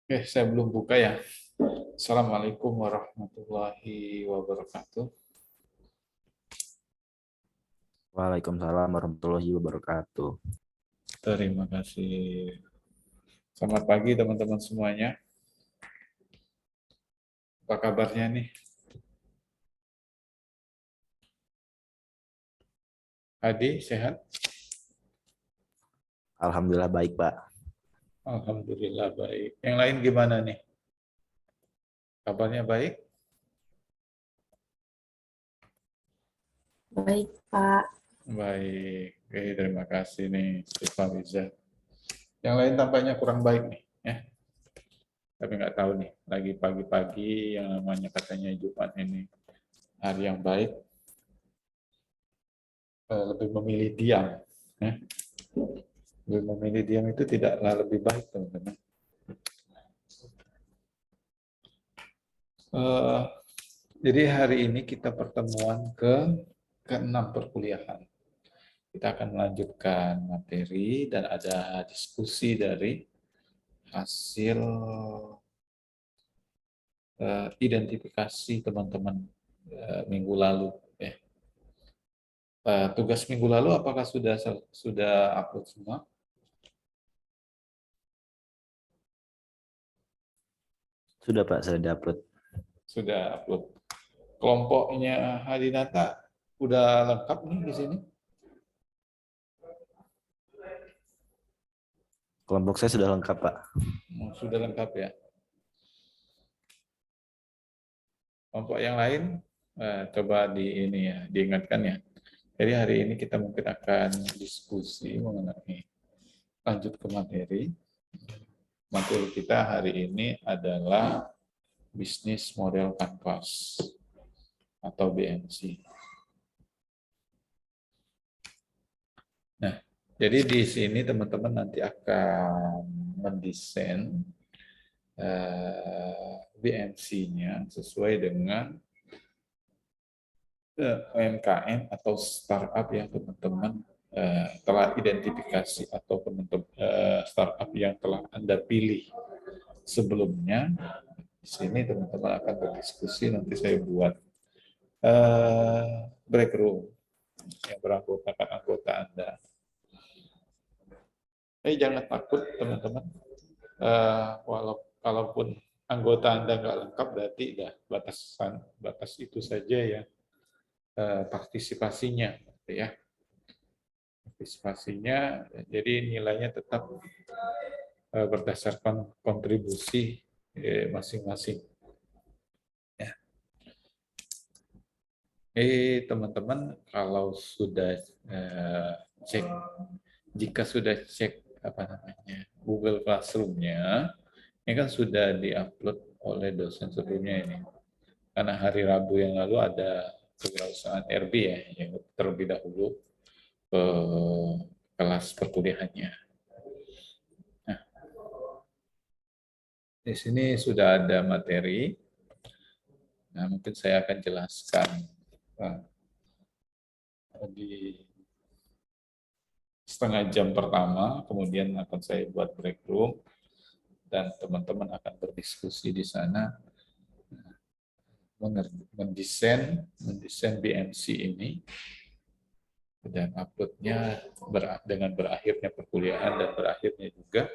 Saya belum buka ya. Assalamualaikum warahmatullahi wabarakatuh. Waalaikumsalam warahmatullahi wabarakatuh. Terima kasih. Selamat pagi teman-teman semuanya. Apa kabarnya nih? Adi, sehat? Alhamdulillah baik, Pak. Alhamdulillah baik. Yang lain gimana nih? Kabarnya baik? Baik, Pak. Baik. Oke, terima kasih nih, Pak Wiza. Yang lain tampaknya kurang baik nih. Ya. Tapi nggak tahu nih, lagi pagi-pagi yang namanya katanya Jumat ini hari yang baik, lebih memilih diam. Ya. Lebih memilih diam itu tidaklah lebih baik, teman-teman. Eh, jadi hari ini kita pertemuan ke-6 perkuliahan. Kita akan melanjutkan materi dan ada diskusi dari hasil identifikasi teman-teman minggu lalu. Tugas minggu lalu apakah sudah upload semua? Sudah, Pak, saya upload. Sudah upload. Kelompoknya Hadinata udah lengkap nih di sini? Kelompok saya sudah lengkap, Pak. Sudah lengkap ya. Kelompok yang lain coba diingatkan ya. Jadi hari ini kita mungkin akan diskusi mengenai lanjut ke materi. Materi kita hari ini adalah bisnis model kanvas atau BMC. Nah, jadi di sini teman-teman nanti akan mendesain BMC-nya sesuai dengan UMKM atau startup yang teman-teman telah identifikasi atau teman-teman startup yang telah Anda pilih sebelumnya. Di sini teman-teman akan berdiskusi, nanti saya buat break room yang beranggotakan anggota Anda. Tapi jangan takut teman-teman, kalaupun anggota Anda nggak lengkap berarti dah batas itu saja ya partisipasinya, ya. Partisipasinya, jadi nilainya tetap berdasarkan kontribusi masing-masing. Ya. Teman-teman, kalau sudah cek, jika sudah cek Google Classroom-nya, ini kan sudah diupload oleh dosen sebelumnya ini. Karena hari Rabu yang lalu ada kewirausahaan RB ya, yang terlebih dahulu ke kelas perkuliahannya. Nah, di sini sudah ada materi. Nah, mungkin saya akan jelaskan di setengah jam pertama, kemudian akan saya buat break room, dan teman-teman akan berdiskusi di sana mendesain BMC ini, dan uploadnya dengan berakhirnya perkuliahan dan berakhirnya juga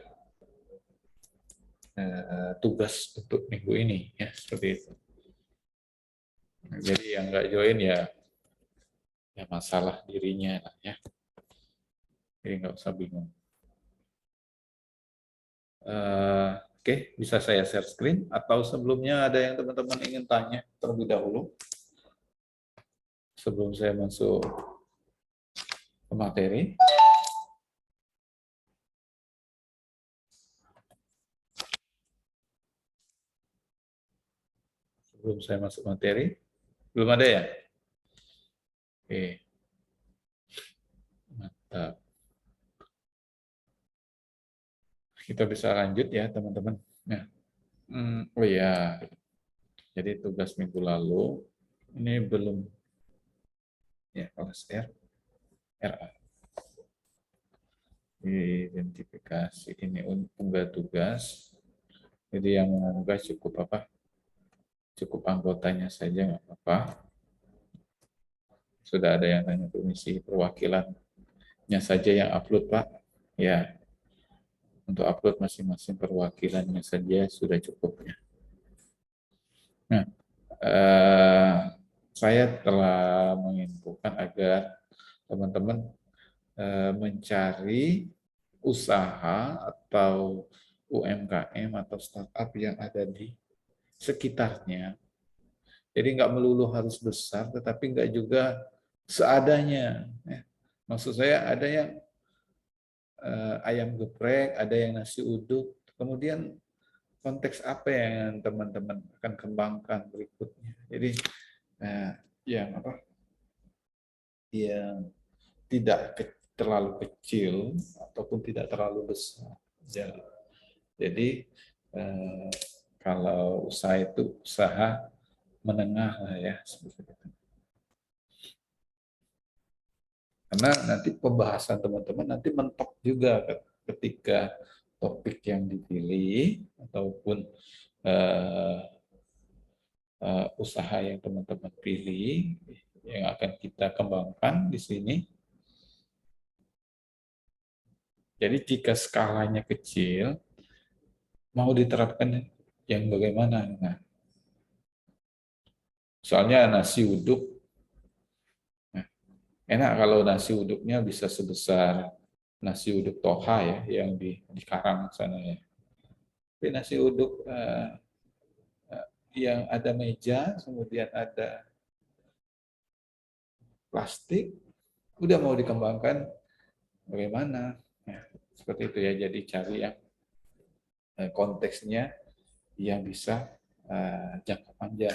tugas untuk minggu ini, ya seperti itu. Nah, jadi yang nggak join ya masalah dirinya lah ya. Jadi nggak usah bingung. Oke, bisa saya share screen atau sebelumnya ada yang teman-teman ingin tanya terlebih dahulu sebelum saya masuk ke materi. Sebelum saya masuk materi, belum ada ya? Oke, mantap. Kita bisa lanjut ya teman-teman. Nah, oh ya, jadi tugas minggu lalu ini belum ya kelas RA. Identifikasi ini unggah tugas. Jadi yang mengunggah cukup apa? Cukup anggotanya saja nggak apa-apa. Sudah ada yang tanya permisi perwakilannya saja yang upload Pak. Ya, untuk upload masing-masing perwakilannya saja sudah cukup ya. Nah, eh, saya telah menginfokan agar teman-teman mencari usaha atau UMKM atau startup yang ada di sekitarnya. Jadi nggak melulu harus besar, tetapi nggak juga seadanya. Maksud saya ada yang ayam geprek, ada yang nasi uduk. Kemudian konteks apa yang teman-teman akan kembangkan berikutnya. Jadi yang apa? Yang tidak terlalu kecil ataupun tidak terlalu besar. Jadi kalau usaha itu usaha menengah lah ya seperti itu. Karena nanti pembahasan teman-teman nanti mentok juga ketika topik yang dipilih ataupun usaha yang teman-teman pilih yang akan kita kembangkan di sini. Jadi jika skalanya kecil, mau diterapkan yang bagaimana? Nah, soalnya nasi uduk, nah, enak kalau nasi uduknya bisa sebesar nasi uduk Toha ya, yang di Karang sana ya. Tapi nasi uduk yang ada meja, kemudian ada plastik, udah mau dikembangkan bagaimana? Ya, seperti itu ya. Jadi cari yang konteksnya yang bisa jangka panjang.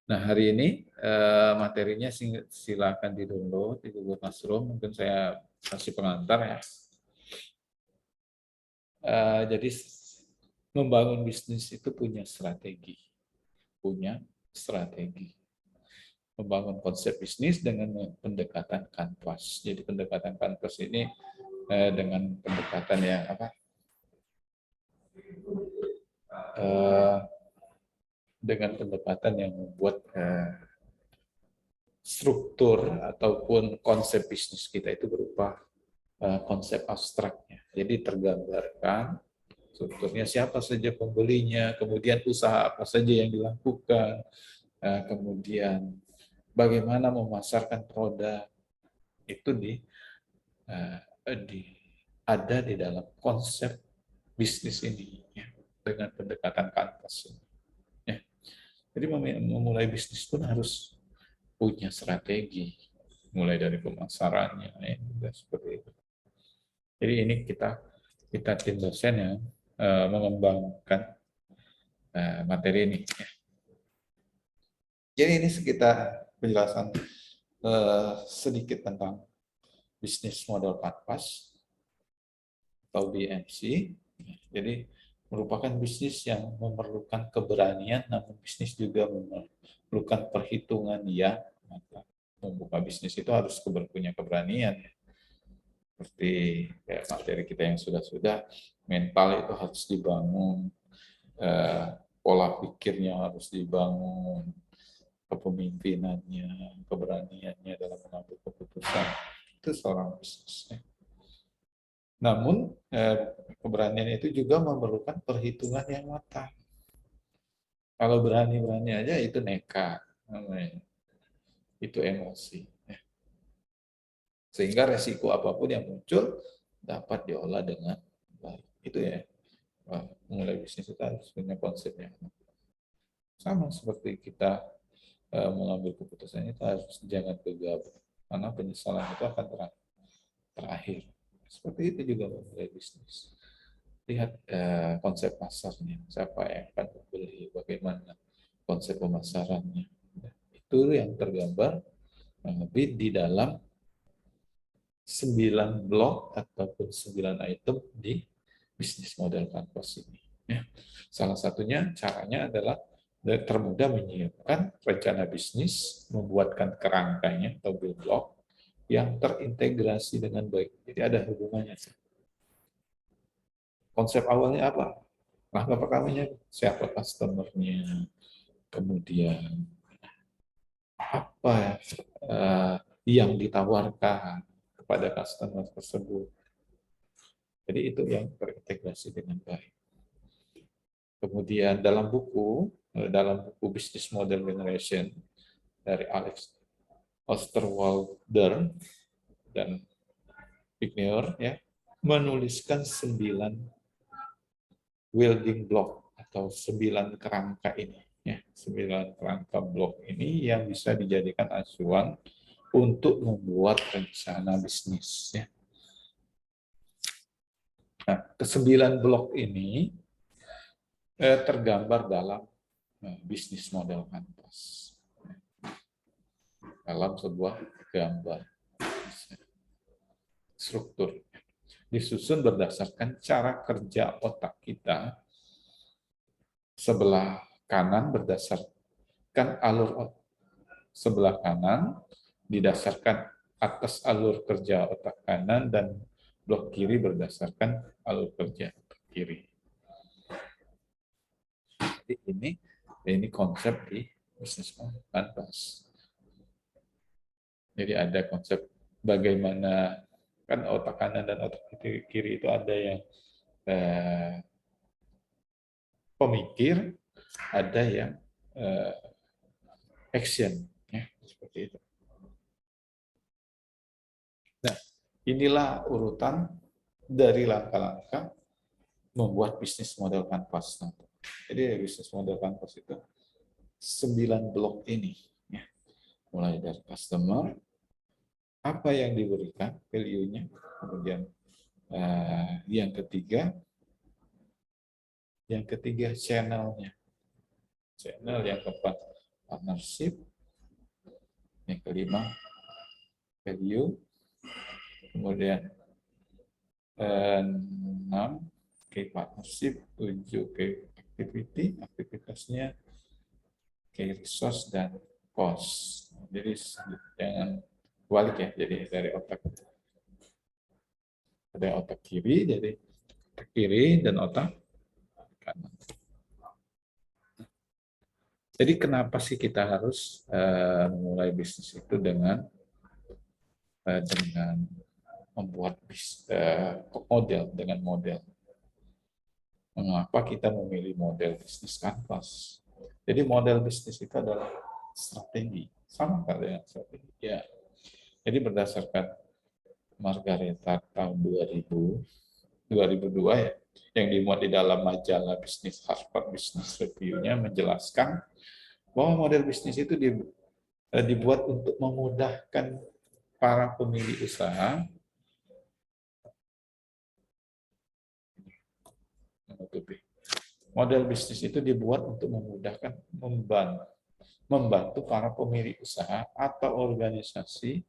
Nah, hari ini materinya silakan di-download di Google Classroom. Mungkin saya kasih pengantar ya. Jadi membangun bisnis itu punya strategi. Membangun konsep bisnis dengan pendekatan kanvas. Jadi pendekatan kanvas ini dengan pendekatan yang apa? Dengan pendekatan yang membuat struktur ataupun konsep bisnis kita itu berupa konsep abstraknya. Jadi tergambarkan strukturnya siapa saja pembelinya, kemudian usaha apa saja yang dilakukan, kemudian bagaimana memasarkan produk itu ada di dalam konsep bisnis ini ya, dengan pendekatan kanvas. Ya. Jadi memulai bisnis pun harus punya strategi, mulai dari pemasarannya, ya, seperti itu. Jadi ini kita tim dosen yang mengembangkan materi ini. Ya. Jadi ini sekitar penjelasan sedikit tentang bisnis model kanvas atau BMC. Jadi merupakan bisnis yang memerlukan keberanian, namun bisnis juga memerlukan perhitungan yang matang. Membuka bisnis itu harus punya keberanian. Seperti kayak materi kita yang sudah-sudah, mental itu harus dibangun, pola pikirnya harus dibangun, kepemimpinannya, keberaniannya dalam mengambil keputusan. Itu seorang bisnis. Namun keberanian itu juga memerlukan perhitungan yang matang. Kalau berani-berani aja itu nekat, itu emosi. Sehingga resiko apapun yang muncul dapat diolah dengan baik. Itu ya, mulai bisnis itu harus punya konsepnya. Sama seperti kita mengambil keputusan itu harus jangan gegabah, karena penyesalan itu akan terakhir. Seperti itu juga memulai bisnis. Lihat konsep pasarnya, siapa yang akan membeli, bagaimana konsep pemasarannya. Itu yang tergambar lebih di dalam 9 blok ataupun 9 item di bisnis model kanvas ini. Ya. Salah satunya caranya adalah termudah menyiapkan rencana bisnis, membuatkan kerangkanya atau build block, yang terintegrasi dengan baik. Jadi ada hubungannya. Konsep awalnya apa? Langkah pertamanya siapa customer-nya, kemudian apa yang ditawarkan kepada customer tersebut. Jadi itu yang terintegrasi dengan baik. Kemudian dalam buku Business Model Generation dari Alex Osterwalder dan Wigner ya, menuliskan 9 building block atau 9 kerangka ini ya, 9 kerangka blok ini yang bisa dijadikan acuan untuk membuat rencana bisnis ya. Nah, ke-9 blok ini tergambar dalam bisnis model kanvas dalam sebuah gambar struktur disusun berdasarkan cara kerja otak kita. Sebelah kanan berdasarkan alur sebelah kanan didasarkan atas alur kerja otak kanan, dan blok kiri berdasarkan alur kerja otak kiri. Jadi ini konsep di bisnis kanvas. Jadi ada konsep bagaimana kan otak kanan dan otak kiri itu ada yang pemikir, ada yang action, ya seperti itu. Nah, inilah urutan dari langkah-langkah membuat bisnis model kanvas. Jadi bisnis model kanvas itu 9 blok ini, ya. Mulai dari customer, apa yang diberikan, value-nya, kemudian yang ketiga channel-nya, channel, yang keempat partnership, yang kelima value, kemudian 6 key partnership, 7 key activity, aktivitasnya, key resource, dan cost. Jadi jangan balik ya, jadi dari otak kiri, jadi otak kiri dan otak kanan. Jadi kenapa sih kita harus memulai bisnis itu dengan membuat model. Mengapa kita memilih model bisnis kanvas? Jadi model bisnis itu adalah strategi, sama dengan strategi. Ya. Jadi berdasarkan Margareta tahun 2002 ya, yang dimuat di dalam majalah bisnis Harvard Business Review-nya menjelaskan bahwa model bisnis itu dibuat untuk memudahkan para pemilik usaha model bisnis itu dibuat untuk memudahkan, membantu para pemilik usaha atau organisasi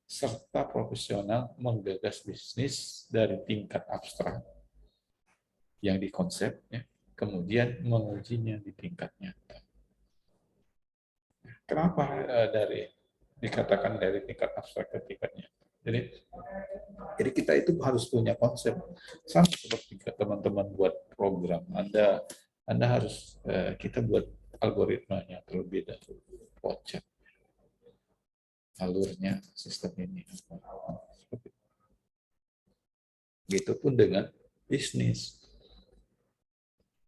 serta profesional menggagas bisnis dari tingkat abstrak yang dikonsep, ya, kemudian mengujinya di tingkat nyata. Kenapa dikatakan dari tingkat abstrak ke tingkat nyata? Jadi kita itu harus punya konsep, sama seperti teman-teman buat program. Anda harus kita buat algoritmanya terlebih dahulu, konsep alurnya sistem ini. Begitupun dengan bisnis.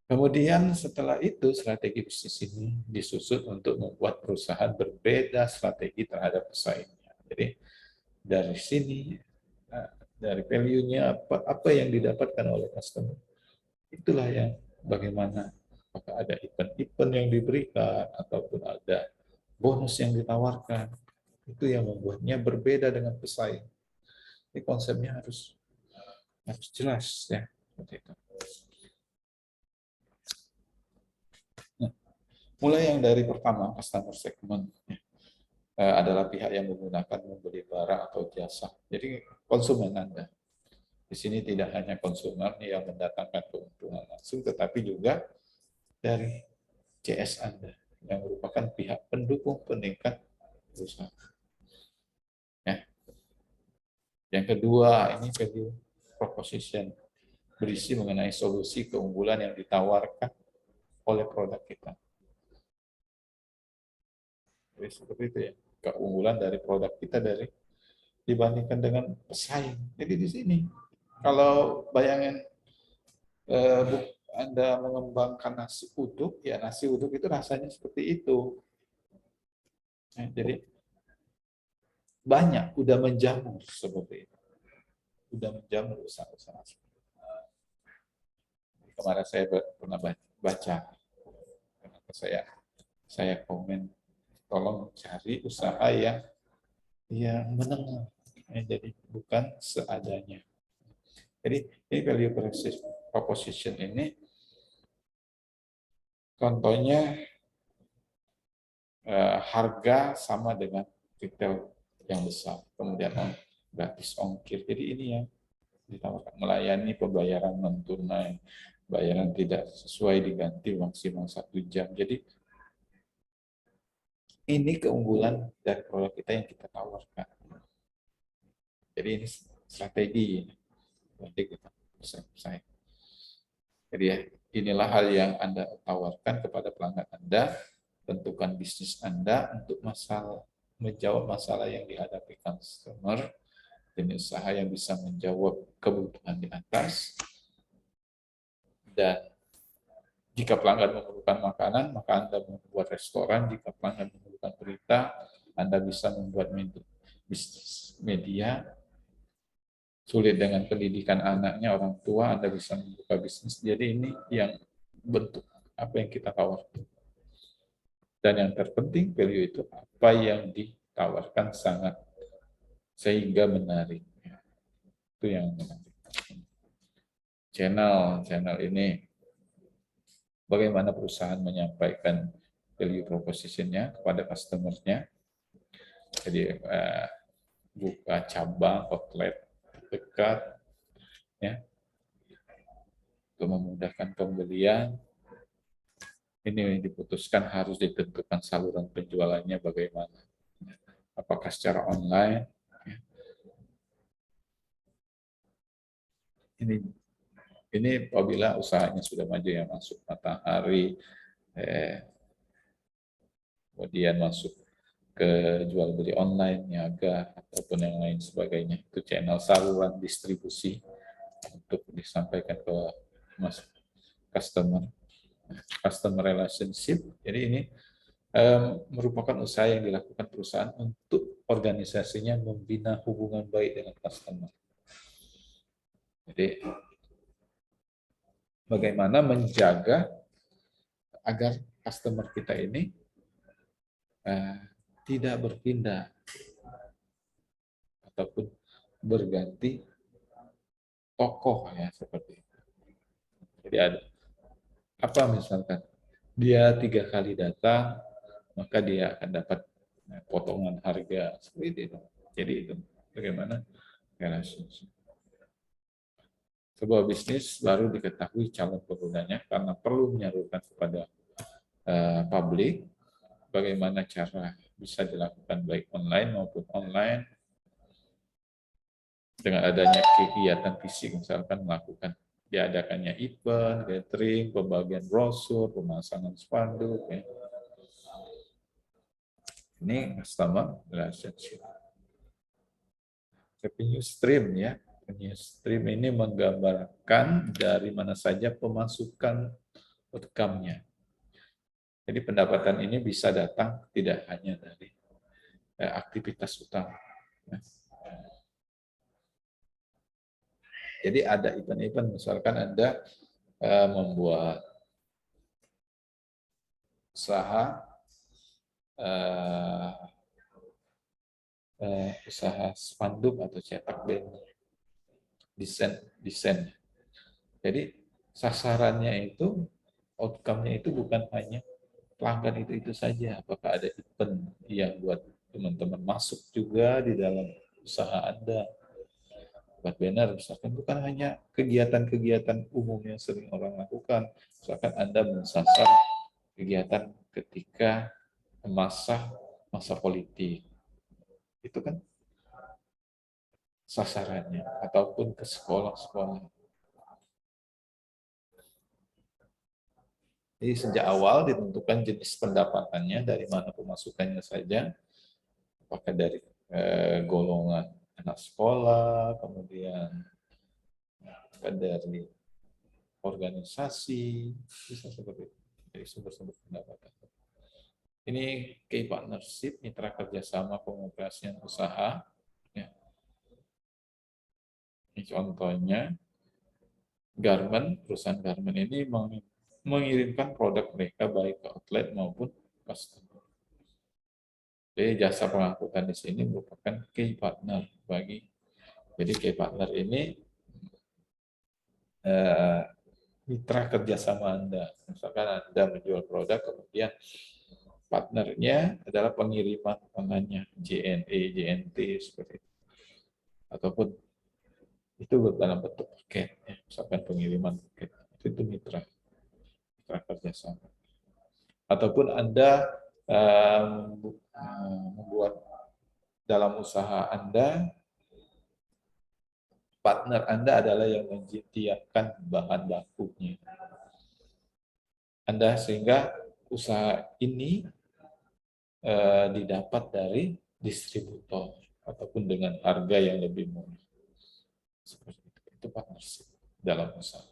Kemudian setelah itu strategi bisnis ini disusun untuk membuat perusahaan berbeda strategi terhadap pesaingnya. Jadi dari sini, dari value-nya apa yang didapatkan oleh customer, itulah yang bagaimana, apakah ada event-event yang diberikan ataupun ada bonus yang ditawarkan, itu yang membuatnya berbeda dengan pesaing. Jadi konsepnya harus jelas ya, seperti itu. Nah, mulai yang dari pertama, customer segment adalah pihak yang menggunakan membeli barang atau jasa. Jadi konsumen Anda. Di sini tidak hanya konsumen yang mendatangkan keuntungan langsung, tetapi juga dari CS Anda yang merupakan pihak pendukung peningkat usaha. Ya. Yang kedua, ini value proposition, berisi mengenai solusi keunggulan yang ditawarkan oleh produk kita. Jadi seperti itu ya, keunggulan dari produk kita dibandingkan dengan pesaing. Jadi di sini, kalau bayangin Anda mengembangkan nasi uduk, ya nasi uduk itu rasanya seperti itu. Jadi banyak udah menjamur seperti itu, udah menjamur usaha-usaha. Kemarin saya pernah baca, kenapa saya komen, tolong cari usaha yang menengah, jadi bukan seadanya. Jadi ini value proposition ini contohnya harga sama dengan retail yang besar, kemudian gratis ongkir. Jadi ini yang ditawarkan, melayani pembayaran non tunai, bayaran tidak sesuai diganti maksimal 1 jam. Jadi ini keunggulan dari produk kita yang kita tawarkan. Jadi ini strategi nanti kita bersaing. Jadi ya, inilah hal yang Anda tawarkan kepada pelanggan Anda, tentukan bisnis Anda untuk menjawab masalah yang dihadapi customer, jenis usaha yang bisa menjawab kebutuhan di atas, dan jika pelanggan memerlukan makanan, maka Anda membuat restoran. Jika pelanggan memerlukan berita, Anda bisa membuat bisnis media. Sulit dengan pendidikan anaknya, orang tua, Anda bisa membuka bisnis. Jadi ini yang bentuk apa yang kita tawarkan. Dan yang terpenting, value itu apa yang ditawarkan sangat sehingga menarik. Itu yang menarik. Channel ini, bagaimana perusahaan menyampaikan value proposition-nya kepada customer-nya. Jadi buka cabang, outlet dekat, ya, untuk memudahkan pembelian. Ini diputuskan harus ditentukan saluran penjualannya bagaimana. Apakah secara online? Ini apabila usahanya sudah maju, yang masuk Matahari, kemudian masuk ke jual beli online, niaga, ataupun yang lain sebagainya. Itu channel saluran distribusi untuk disampaikan ke customer relationship. Jadi ini merupakan usaha yang dilakukan perusahaan untuk organisasinya membina hubungan baik dengan customer. Jadi bagaimana menjaga agar customer kita ini tidak berpindah ataupun berganti tokoh, ya, seperti itu. Jadi ada apa, misalkan dia 3 kali datang, maka dia akan dapat potongan harga seperti itu. Jadi itu bagaimana relationship. Sebuah bisnis baru diketahui calon penggunanya karena perlu menyalurkan kepada publik. Bagaimana cara bisa dilakukan baik online maupun online dengan adanya kegiatan fisik, misalkan melakukan diadakannya event, catering, pembagian brosur, pemasangan spanduk, ya. Ini customer relationship. Revenue stream, ya. Revenue stream ini menggambarkan dari mana saja pemasukan outcome-nya. Jadi pendapatan ini bisa datang tidak hanya dari aktivitas utama. Jadi ada event-event, misalkan Anda membuat usaha usaha spanduk atau cetak banner, desain. Jadi sasarannya itu, outcome-nya itu bukan hanya pelanggan itu saja. Apakah ada event yang buat teman-teman masuk juga di dalam usaha Anda? Buat banner, misalkan bukan hanya kegiatan-kegiatan umum yang sering orang lakukan. Misalkan Anda mensasar kegiatan ketika masa politik. Itu kan sasarannya ataupun ke sekolah-sekolah. Jadi sejak awal ditentukan jenis pendapatannya, dari mana pemasukannya saja, apakah dari golongan anak sekolah, kemudian dari organisasi, bisa seperti itu. Jadi sumber-sumber pendapatan. Ini key partnership, mitra kerjasama pengoperasian usaha. Ya. Ini contohnya, perusahaan garment ini mengirimkan produk mereka baik ke outlet maupun customer. Jadi jasa pengangkutan di sini merupakan key partner bagi. Jadi key partner ini mitra kerjasama Anda. Misalkan Anda menjual produk, kemudian partnernya adalah pengiriman online-nya, JNE, JNT, seperti itu. Ataupun itu dalam bentuk paket, ya. Misalkan pengiriman paket, itu mitra kerjasama. Ataupun Anda membuat dalam usaha Anda, partner Anda adalah yang menyediakan bahan bakunya. Anda sehingga usaha ini didapat dari distributor ataupun dengan harga yang lebih murah. Seperti itu partnership dalam usaha.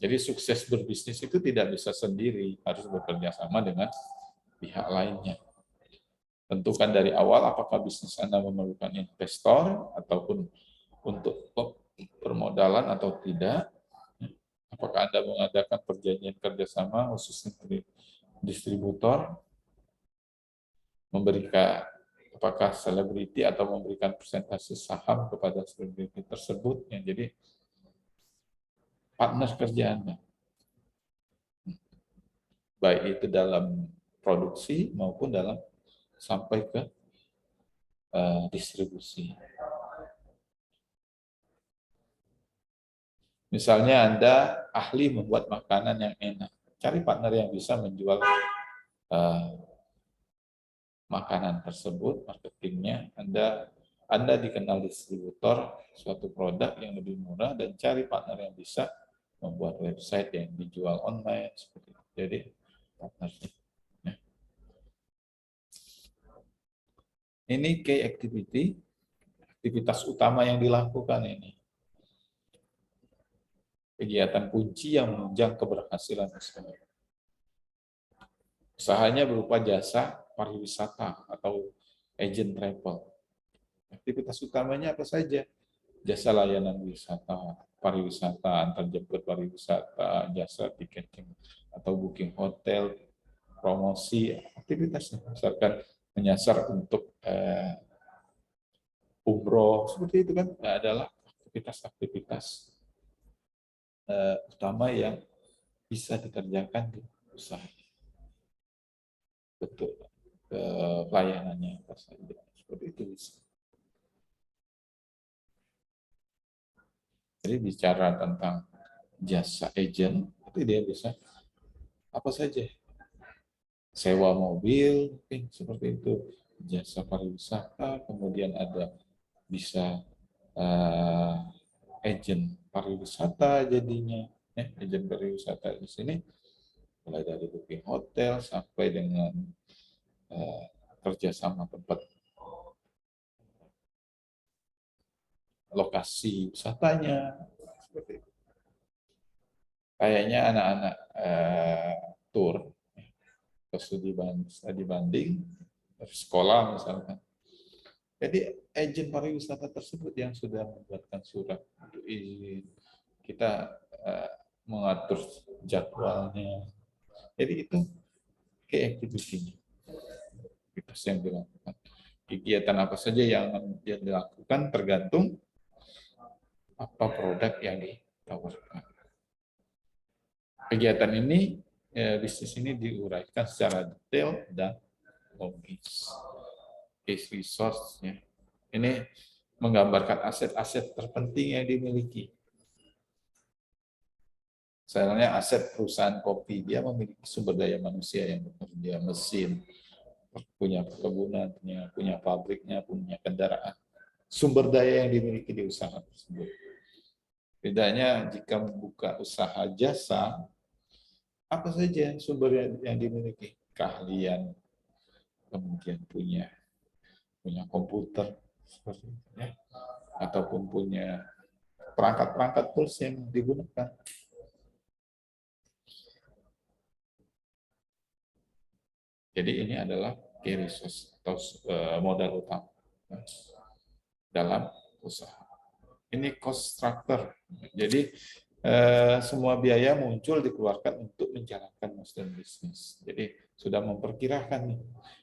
Jadi sukses berbisnis itu tidak bisa sendiri, harus bekerja sama dengan pihak lainnya. Tentukan dari awal apakah bisnis Anda memerlukan investor ataupun untuk permodalan atau tidak. Apakah Anda mengadakan perjanjian kerjasama khususnya dari distributor, memberikan apakah selebriti atau memberikan presentasi saham kepada selebriti tersebut yang jadi partner kerja Anda. Baik itu dalam produksi maupun dalam sampai ke distribusi. Misalnya Anda ahli membuat makanan yang enak, cari partner yang bisa menjual makanan tersebut, marketingnya. Anda dikenal distributor suatu produk yang lebih murah dan cari partner yang bisa membuat website yang dijual online seperti itu. Jadi partnership. Ya. Ini key activity, aktivitas utama yang dilakukan ini. Kegiatan kunci yang menunjang keberhasilan usaha. Usahanya berupa jasa pariwisata atau agent travel. Aktivitas utamanya apa saja? Jasa layanan wisata, pariwisata, antar jemput pariwisata, jasa tiketing atau booking hotel, promosi, aktivitasnya. Misalkan menyasar untuk umroh, seperti itu kan adalah aktivitas-aktivitas utama yang bisa dikerjakan di usaha. Betul. Pelayanannya apa saja. Seperti itu bisa. Jadi bicara tentang jasa agent, itu dia bisa apa saja. Sewa mobil, seperti itu. Jasa pariwisata, kemudian ada bisa agent pariwisata jadinya. Agent pariwisata di sini mulai dari booking hotel sampai dengan kerjasama tempat lokasi wisatanya, seperti itu. Kayaknya anak-anak tour ke studi banding dari sekolah misalkan. Jadi agen pariwisata tersebut yang sudah membuatkan surat untuk izin, kita mengatur jadwalnya. Jadi itu activity-nya. Aktivitas yang dilakukan. Kegiatan apa saja yang dilakukan tergantung apa produk yang ditawarkan. Kegiatan ini, bisnis ini diuraikan secara detail dan logis. Case resource-nya. Ini menggambarkan aset-aset terpenting yang dimiliki. Misalnya aset perusahaan kopi, dia memiliki sumber daya manusia yang bekerja, mesin, punya perkebunan, punya pabriknya, punya kendaraan. sumber daya yang dimiliki di usaha tersebut. Bedanya jika membuka usaha jasa, apa saja sumber yang dimiliki? Keahlian, kemudian punya komputer, seperti itu, ya, ataupun punya perangkat-perangkat tools yang digunakan. Jadi ini adalah key resource atau modal utama dalam usaha. Ini cost structure. Jadi semua biaya muncul dikeluarkan untuk menjalankan master bisnis. Jadi sudah memperkirakan nih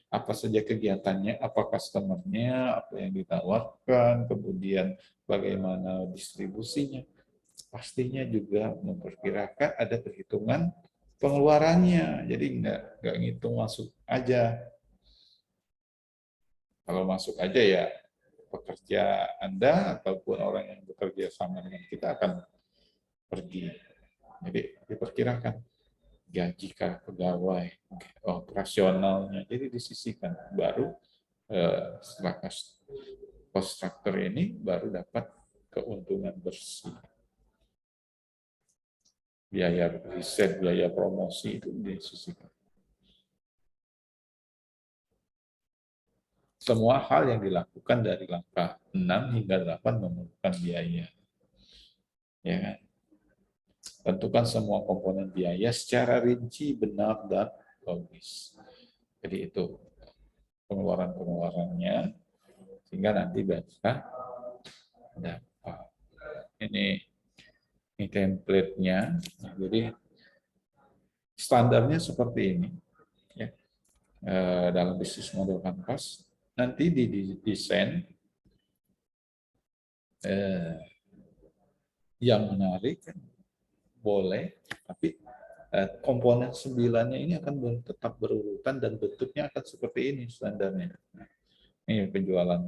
apa saja kegiatannya, apa customer-nya, apa yang ditawarkan, kemudian bagaimana distribusinya. Pastinya juga memperkirakan ada perhitungan pengeluarannya. Jadi nggak ngitung masuk aja. Kalau masuk aja ya pekerja Anda ataupun orang yang bekerja sama dengan kita akan pergi. Jadi diperkirakan gaji pegawai, operasionalnya, jadi disisihkan. Baru setelah cost structure ini baru dapat keuntungan bersih. Biaya riset, biaya promosi itu disisihkan. Semua hal yang dilakukan dari langkah 6 hingga 8 memerlukan biaya. Ya kan? Tentukan semua komponen biaya secara rinci, benar, dan logis. Jadi itu pengeluaran-pengeluarannya, sehingga nanti bisa dapat. Ini template-nya. Jadi standarnya seperti ini. Ya. Dalam bisnis model kanvas, nanti didesain yang menarik, boleh, tapi komponen 9-nya ini akan tetap berurutan dan bentuknya akan seperti ini standarnya. Ini penjualan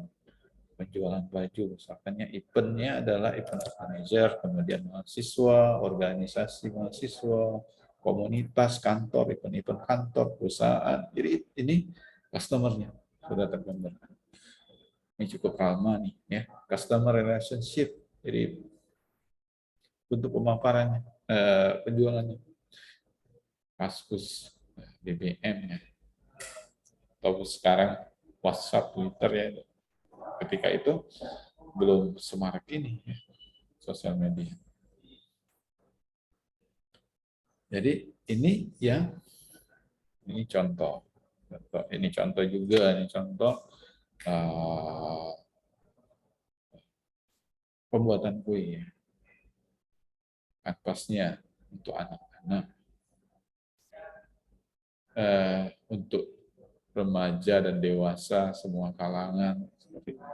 baju, misalkannya event-nya adalah event organizer, kemudian mahasiswa, organisasi mahasiswa, komunitas, kantor, event-event kantor, perusahaan. Jadi ini customer-nya sudah tergambar. Ini cukup ramah nih, ya, customer relationship. Jadi untuk pemaparannya, penjualannya, Kaskus, BBM, ya, atau sekarang WhatsApp, Twitter, ya. Ketika itu belum semarak ini, ya, sosial media. Jadi ini contoh. Ini contoh juga, ini contoh pembuatan kue, ya. Kanvasnya untuk anak-anak, untuk remaja dan dewasa, semua kalangan, seperti itu.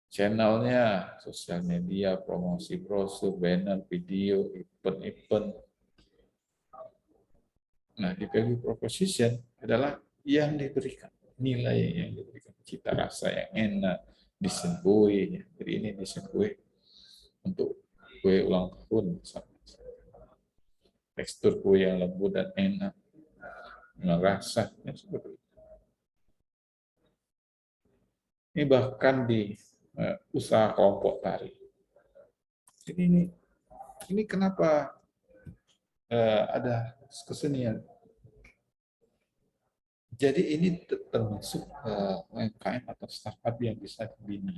Channelnya, sosial media, promosi brosur, banner, video, event-event. Nah, di value proposition adalah yang diberikan, nilai yang diberikan, cita rasa yang enak, desain kue. Jadi ini desain kue untuk kue ulang tahun, tekstur kue yang lembut dan enak, rasa, ya, seperti itu. Ini bahkan di usaha kelompok tari. Jadi ini kenapa ada kesenian. Jadi ini termasuk UMKM atau startup yang bisa dibina.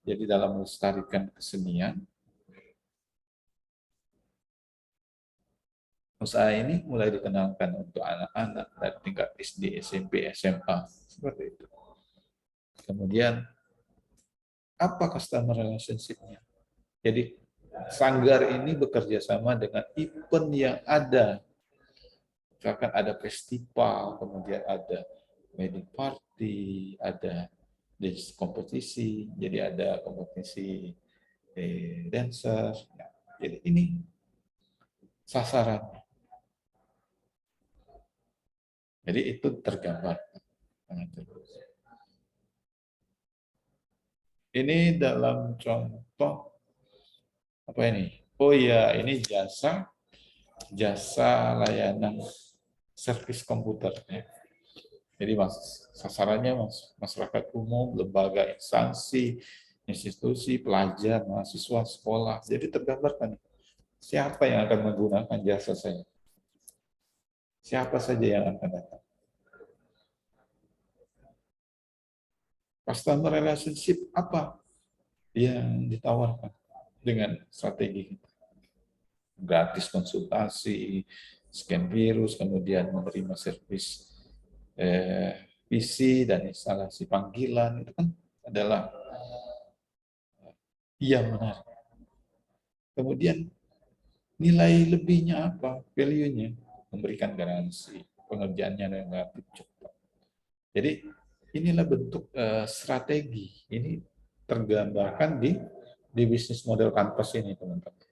Jadi dalam melestarikan kesenian, usaha ini mulai dikenalkan untuk anak-anak dari tingkat SD, SMP, SMA, seperti itu. Kemudian apa customer relationship-nya? Jadi Sanggar ini bekerja sama dengan event yang ada. Misalkan ada festival, kemudian ada wedding party, ada dance kompetisi, jadi ada kompetisi dancer. Jadi ini sasarannya. Jadi itu tergambar. Ini dalam contoh apa ini? Oh ya, ini jasa layanan servis komputer. Ya. Jadi sasarannya masyarakat umum, lembaga, instansi, institusi, pelajar, mahasiswa, sekolah. Jadi tergambarkan siapa yang akan menggunakan jasa saya. Siapa saja yang akan datang. Customer relationship apa yang ditawarkan dengan strategi kita? Gratis konsultasi, scan virus, kemudian menerima servis PC dan instalasi panggilan, itu kan adalah yang menarik. Kemudian nilai lebihnya apa? Value-nya memberikan garansi, pengerjaannya relatif cepat. Jadi inilah bentuk strategi. Ini tergambarkan di bisnis model Canvas ini, teman-teman.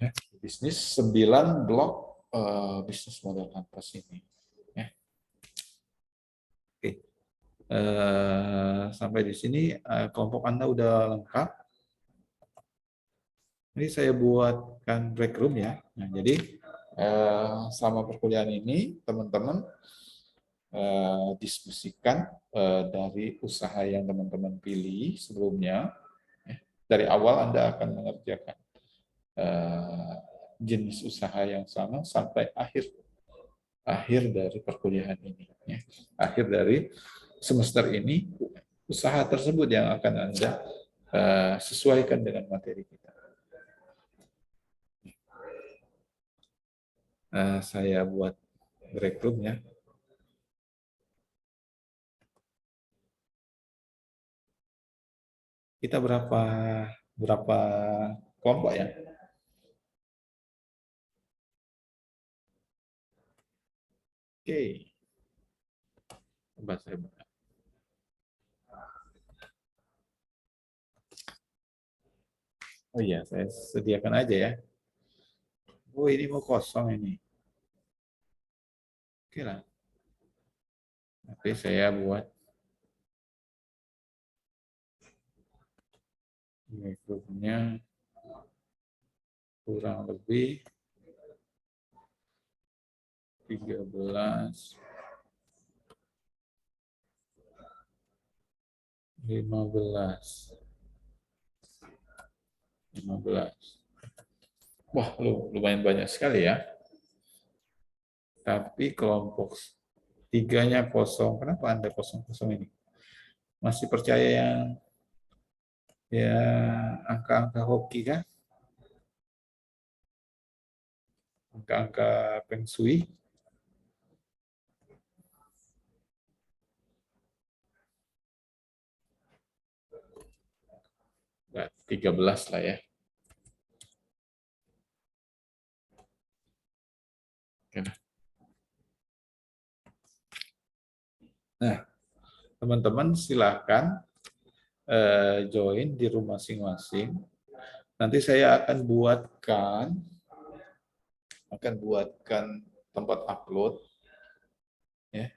Ya, bisnis 9 blok bisnis model Canvas ini. Ya. Oke. Sampai di sini kelompok Anda udah lengkap. Ini saya buatkan break room ya. Nah, jadi selama perkuliahan ini teman-teman diskusikan dari usaha yang teman-teman pilih sebelumnya. Dari awal Anda akan mengerjakan jenis usaha yang sama sampai akhir dari perkuliahan ini. Ya. Akhir dari semester ini, usaha tersebut yang akan Anda sesuaikan dengan materi kita. Saya buat break room ya. Kita berapa kelompok ya? Oke. Coba saya buka. Oh iya, saya sediakan aja ya. Oh, ini mau kosong ini. Oke lah. Nanti saya buat mikrofnya kurang lebih 13, 15. Wah, lumayan banyak sekali ya. Tapi kelompok 3-nya kosong. Kenapa Anda kosong-kosong ini? Masih percaya yang ya angka-angka hoki kah? Angka-angka Feng Shui? 13 lah ya. Nah, teman-teman silakan join di rumah masing-masing. Nanti saya akan buatkan tempat upload. Ya.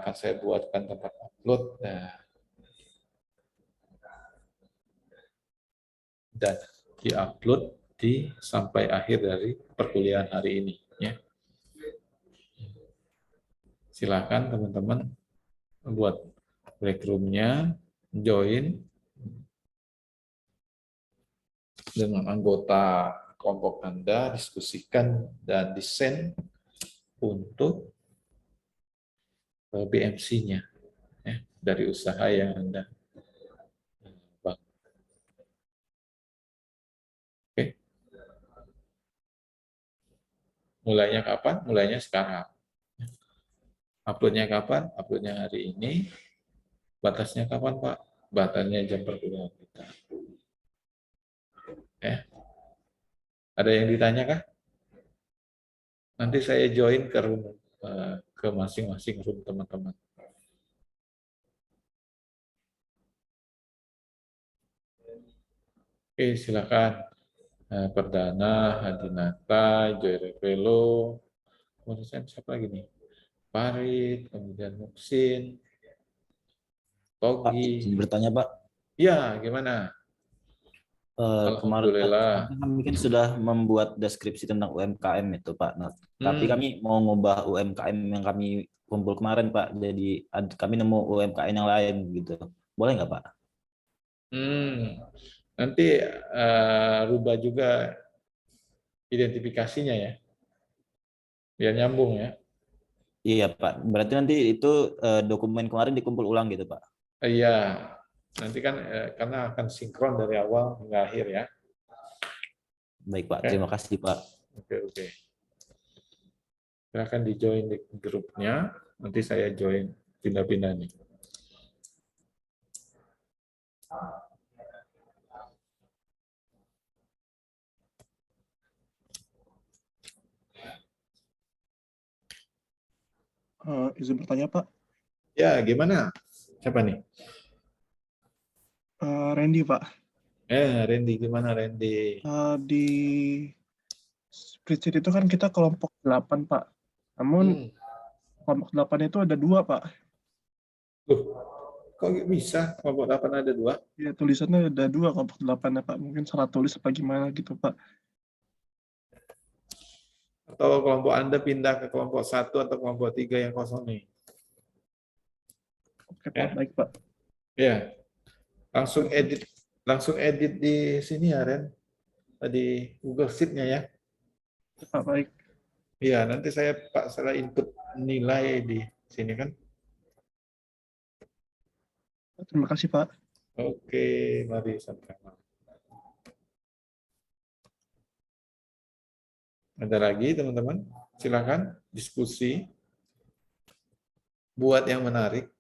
Akan saya buatkan tempat upload. Dan diupload sampai akhir dari perkuliahan hari ini. Ya. Silakan teman-teman buat break room-nya, join dengan anggota kelompok Anda, diskusikan dan desain untuk BMC-nya ya, dari usaha yang Anda bangun. Oke. Mulainya kapan? Mulainya sekarang. Uploadnya kapan? Uploadnya hari ini. Batasnya kapan, Pak? Batasnya jam perkuliahan kita. Ya. Ada yang ditanya kah? Nanti saya join ke masing-masing room teman-teman. Oke, silakan. Perdana, Hadinata, Joy Revelo, kemudian siapa lagi nih? Farid, kemudian Muksin, Pak, Togi. izin bertanya Pak. Ya, gimana? Kemarin Alhamdulillah. kami kan sudah membuat deskripsi tentang UMKM itu Pak. Nah, tapi kami mau ngubah UMKM yang kami kumpul kemarin Pak. Jadi kami nemu UMKM yang lain gitu. Boleh nggak Pak? Nanti rubah juga identifikasinya ya, biar nyambung ya. Iya Pak. Berarti nanti itu dokumen kemarin dikumpul ulang gitu Pak. Iya, nanti kan karena akan sinkron dari awal hingga akhir ya. Baik Pak. Oke, Terima kasih Pak. oke. Silahkan di join di grupnya. Nanti saya join pindah-pindah nih. Izin bertanya, Pak. Ya, gimana? Siapa nih? Randy, Pak. Randy, gimana Randy? Di spreadsheet itu kan kita kelompok 8, Pak. Namun kelompok 8 itu ada 2, Pak. Loh, kok bisa kelompok 8 ada 2? Ya, tulisannya ada 2 kelompok 8 ya, Pak. Mungkin salah tulis apa gimana gitu, Pak. Atau kelompok Anda pindah ke kelompok 1 atau kelompok 3 yang kosong nih? Oke, Pak. Baik, Pak. Ya, langsung edit di sini ya, Ren. Di Google Sheet-nya ya. Pak, baik. Iya, nanti saya input nilai di sini kan. Terima kasih, Pak. Oke, mari sama-sama. Ada lagi teman-teman? Silakan diskusi. Buat yang menarik.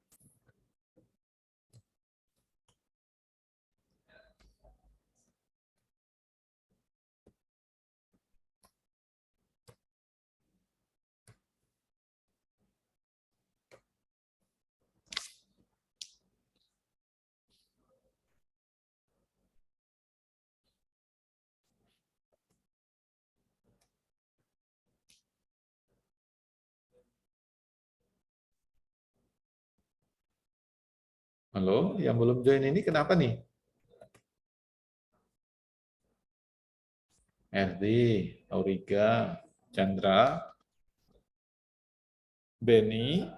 Halo, yang belum join ini kenapa nih? Erdi, Auriga, Chandra, Benny,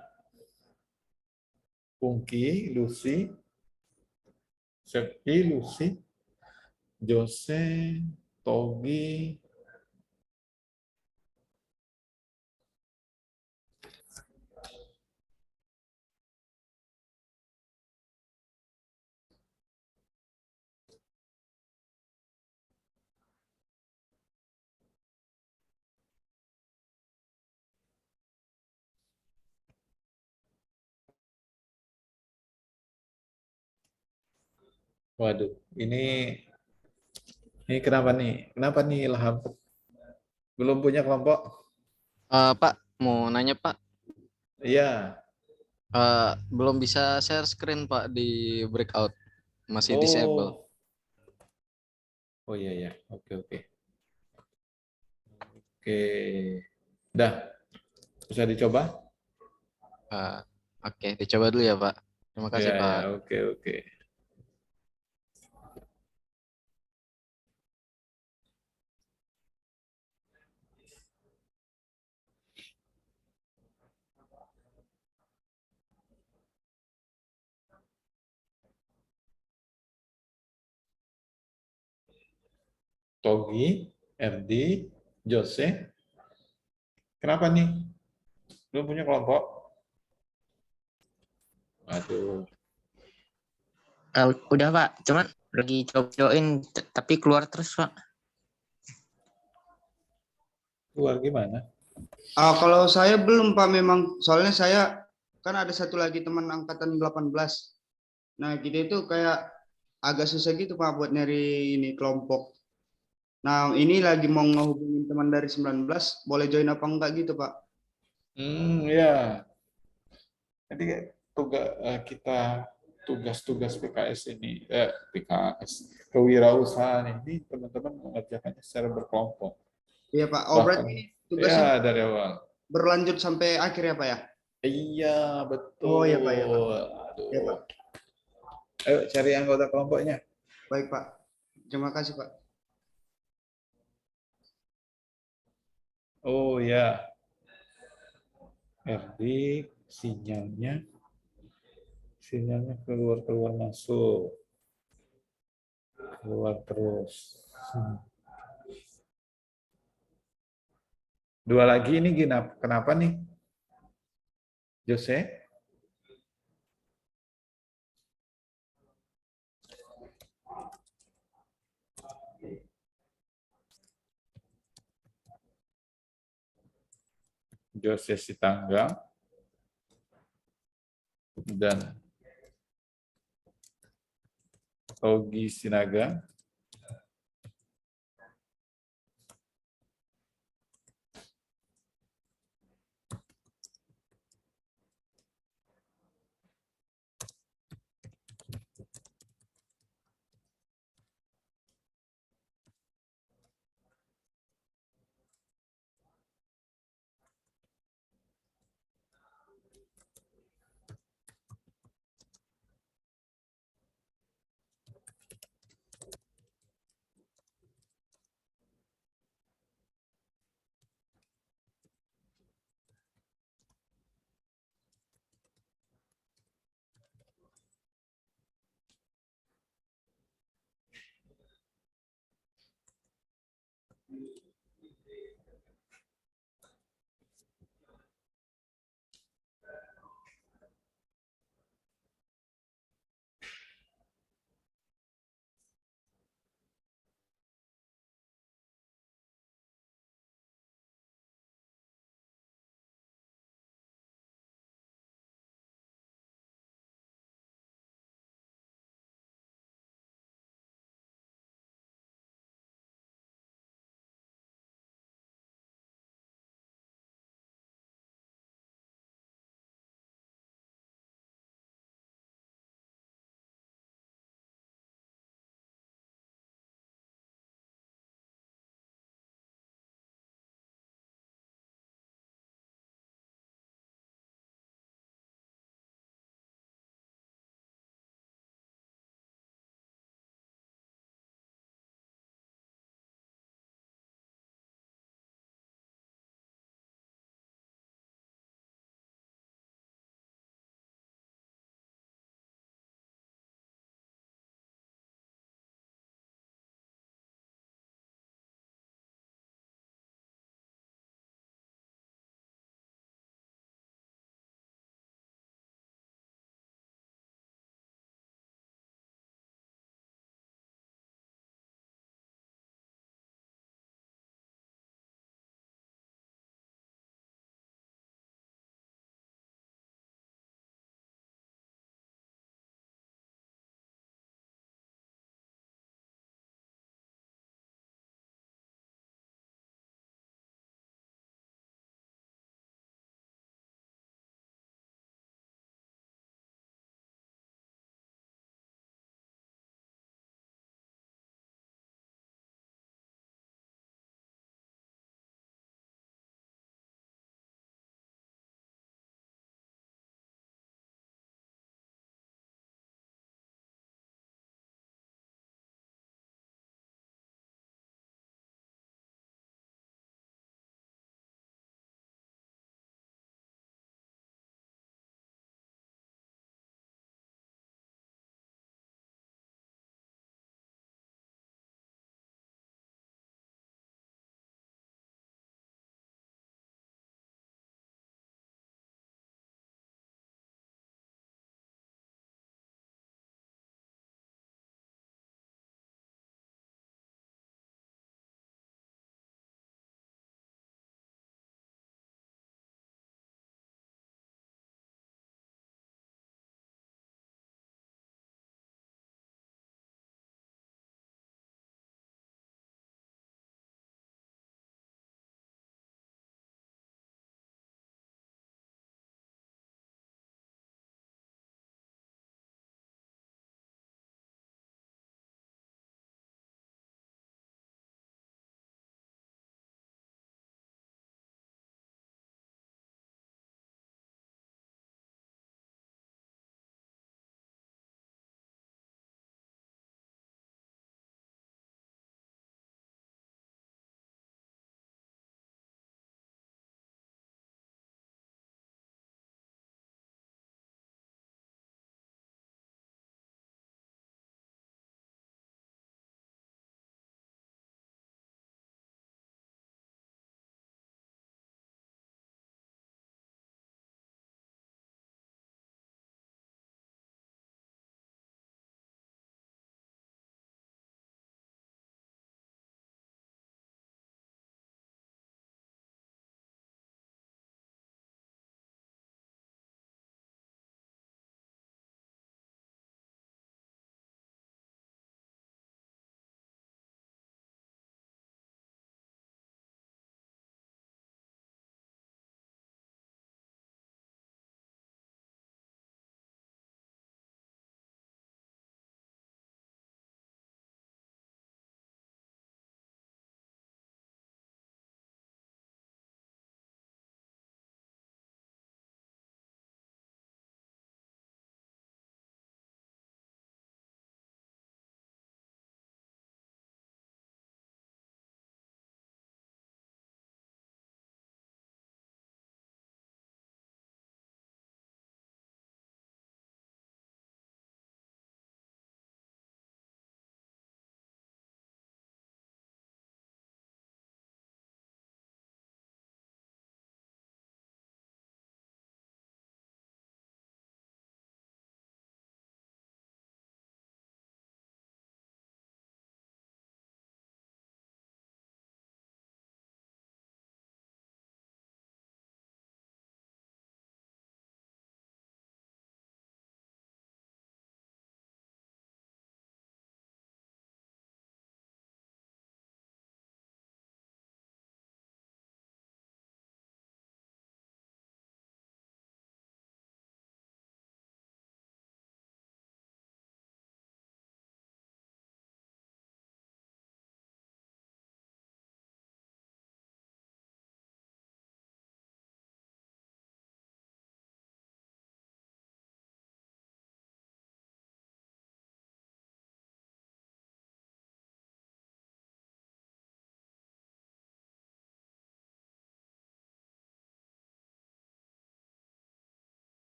Pungki, Lucy, Septi, Lucy, Jose, Togi. Waduh, ini kenapa nih? Kenapa nih Ilham? Belum punya kelompok? Pak, mau nanya Pak, Iya. belum bisa share screen Pak di breakout, masih disable. Oh iya ya. Oke. Oke. Dah, bisa dicoba? Oke, dicoba dulu ya Pak. Terima kasih Ya, Pak. oke. Togi, RD, Jose. Kenapa nih? Belum punya kelompok? Aduh. Udah Pak, cuman lagi coba join tapi keluar terus Pak. Keluar gimana? Kalau saya belum Pak, memang soalnya saya kan ada satu lagi teman angkatan 18. Nah kita itu kayak agak susah gitu Pak buat nyari ini kelompok. Nah ini lagi mau ngehubungin teman dari 19, boleh join apa enggak gitu Pak? Ya. Jadi tugas-tugas PKS ini, PKS kewirausahaan ini teman-teman mengerjakannya secara berkelompok. Iya Pak. Berarti Ya tugasnya dari awal. berlanjut sampai akhir ya Pak ya? Iya betul. Oh iya Pak ya Pak. Aduh. Iya Pak. Ayo cari anggota kelompoknya. Baik Pak. Terima kasih Pak. Oh ya, Erdik, sinyalnya keluar masuk, keluar terus. Dua lagi ini kenapa nih, Jose? Jose Sitanggang dan Togi Sinaga.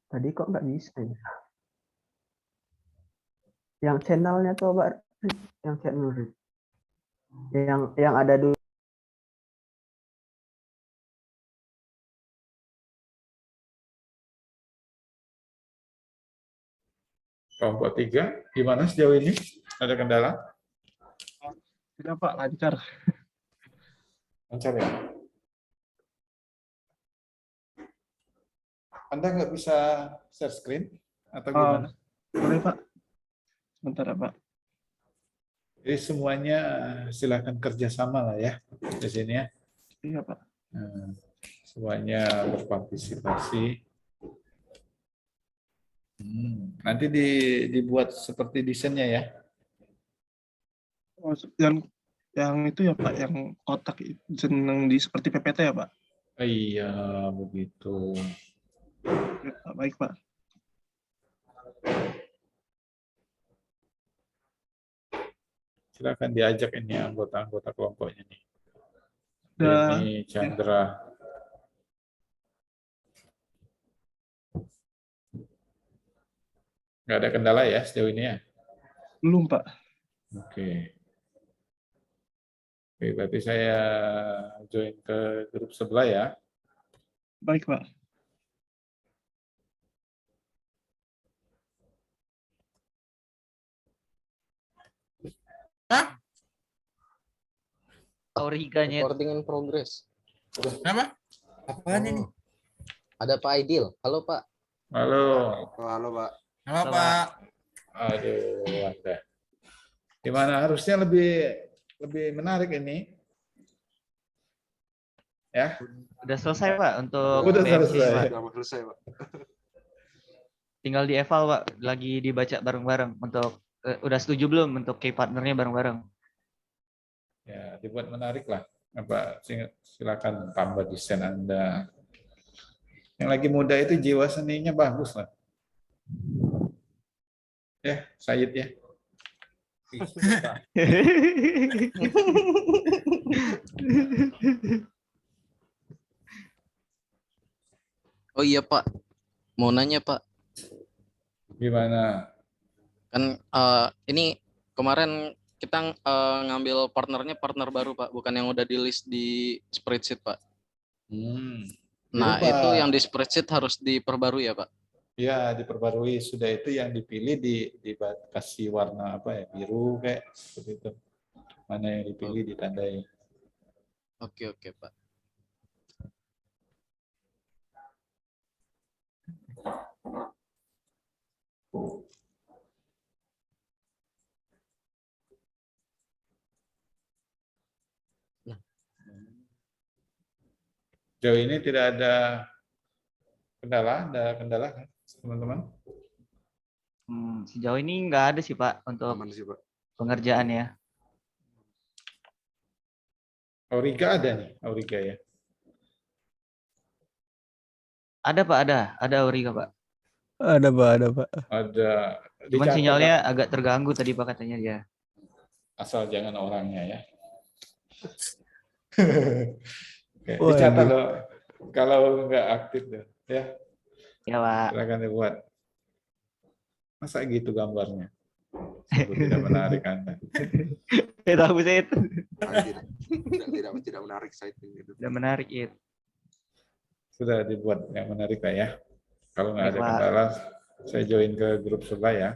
Tadi kok nggak bisa ya? Yang channelnya coba, yang channel Rit. Yang ada dulu. Kelompok 3, gimana sejauh ini? Ada kendala? Tidak Pak, lancar. Lancar ya? Anda nggak bisa share screen atau gimana? Boleh Pak? Sebentar ya Pak. Jadi semuanya silakan kerjasama lah ya di sini ya. Iya Pak. Nah, semuanya berpartisipasi. Nanti dibuat seperti desainnya ya. Oh, yang itu ya Pak, yang kotak seneng di seperti PPT ya Pak? Iya, begitu. Ya, Pak. Baik Pak. Silakan diajak ini anggota-anggota kelompoknya nih. Udah, Denny, Chandra. Nggak ada kendala ya sejauh ini ya? belum Pak. Oke. Oke, berarti saya join ke grup sebelah ya. Baik Pak. Auriganya Recording in progress. Apa? Apaan ini? Ada Pak Aidil. Halo Pak. Halo. Halo Pak. Halo Pak. Aduh, Anda. Gimana? Harusnya lebih menarik ini. Ya, udah selesai Pak untuk udah PMC, selesai. Pak. Udah selesai Pak. Tinggal di eval Pak, lagi dibaca bareng-bareng untuk udah setuju belum untuk key partnernya bareng-bareng. Ya, dibuat menarik lah. Apa, silakan tambah desain Anda. Yang lagi muda itu jiwa seninya bagus lah. Ya, Sayid ya. Oh iya Pak. Mau nanya Pak. Gimana? Kan ini kemarin kita ngambil partner baru Pak, bukan yang udah di list di spreadsheet Pak. Nah, Dirubah. itu yang di spreadsheet harus diperbarui ya Pak. Ya, diperbarui. Sudah itu yang dipilih dikasih warna apa ya? Biru kayak seperti itu. Mana yang dipilih ditandai. Oke Pak. Sejauh ini tidak ada kendala kan, teman-teman? Sejauh ini nggak ada sih Pak untuk Aman sih Pak. pengerjaannya. Auriga ada nih, Auriga ya. Ada Pak, ada Auriga Pak. Ada Pak, ada Pak. Ada. Cuman Dicatat, sinyalnya Pak. agak terganggu tadi Pak katanya dia. Asal jangan orangnya ya. Oke, dicatat loh. Kalau nggak aktif tuh, ya. Ya Pak. Silakan dibuat. Masa gitu gambarnya? Sungguh tidak menarik Anda. Tahu saya itu. Tidak menarik saya itu. Udah menarik itu. Sudah dibuat yang menarik lah ya. Kalau nggak ada Baik, Pak. kendala, saya join ke grup sebelah ya.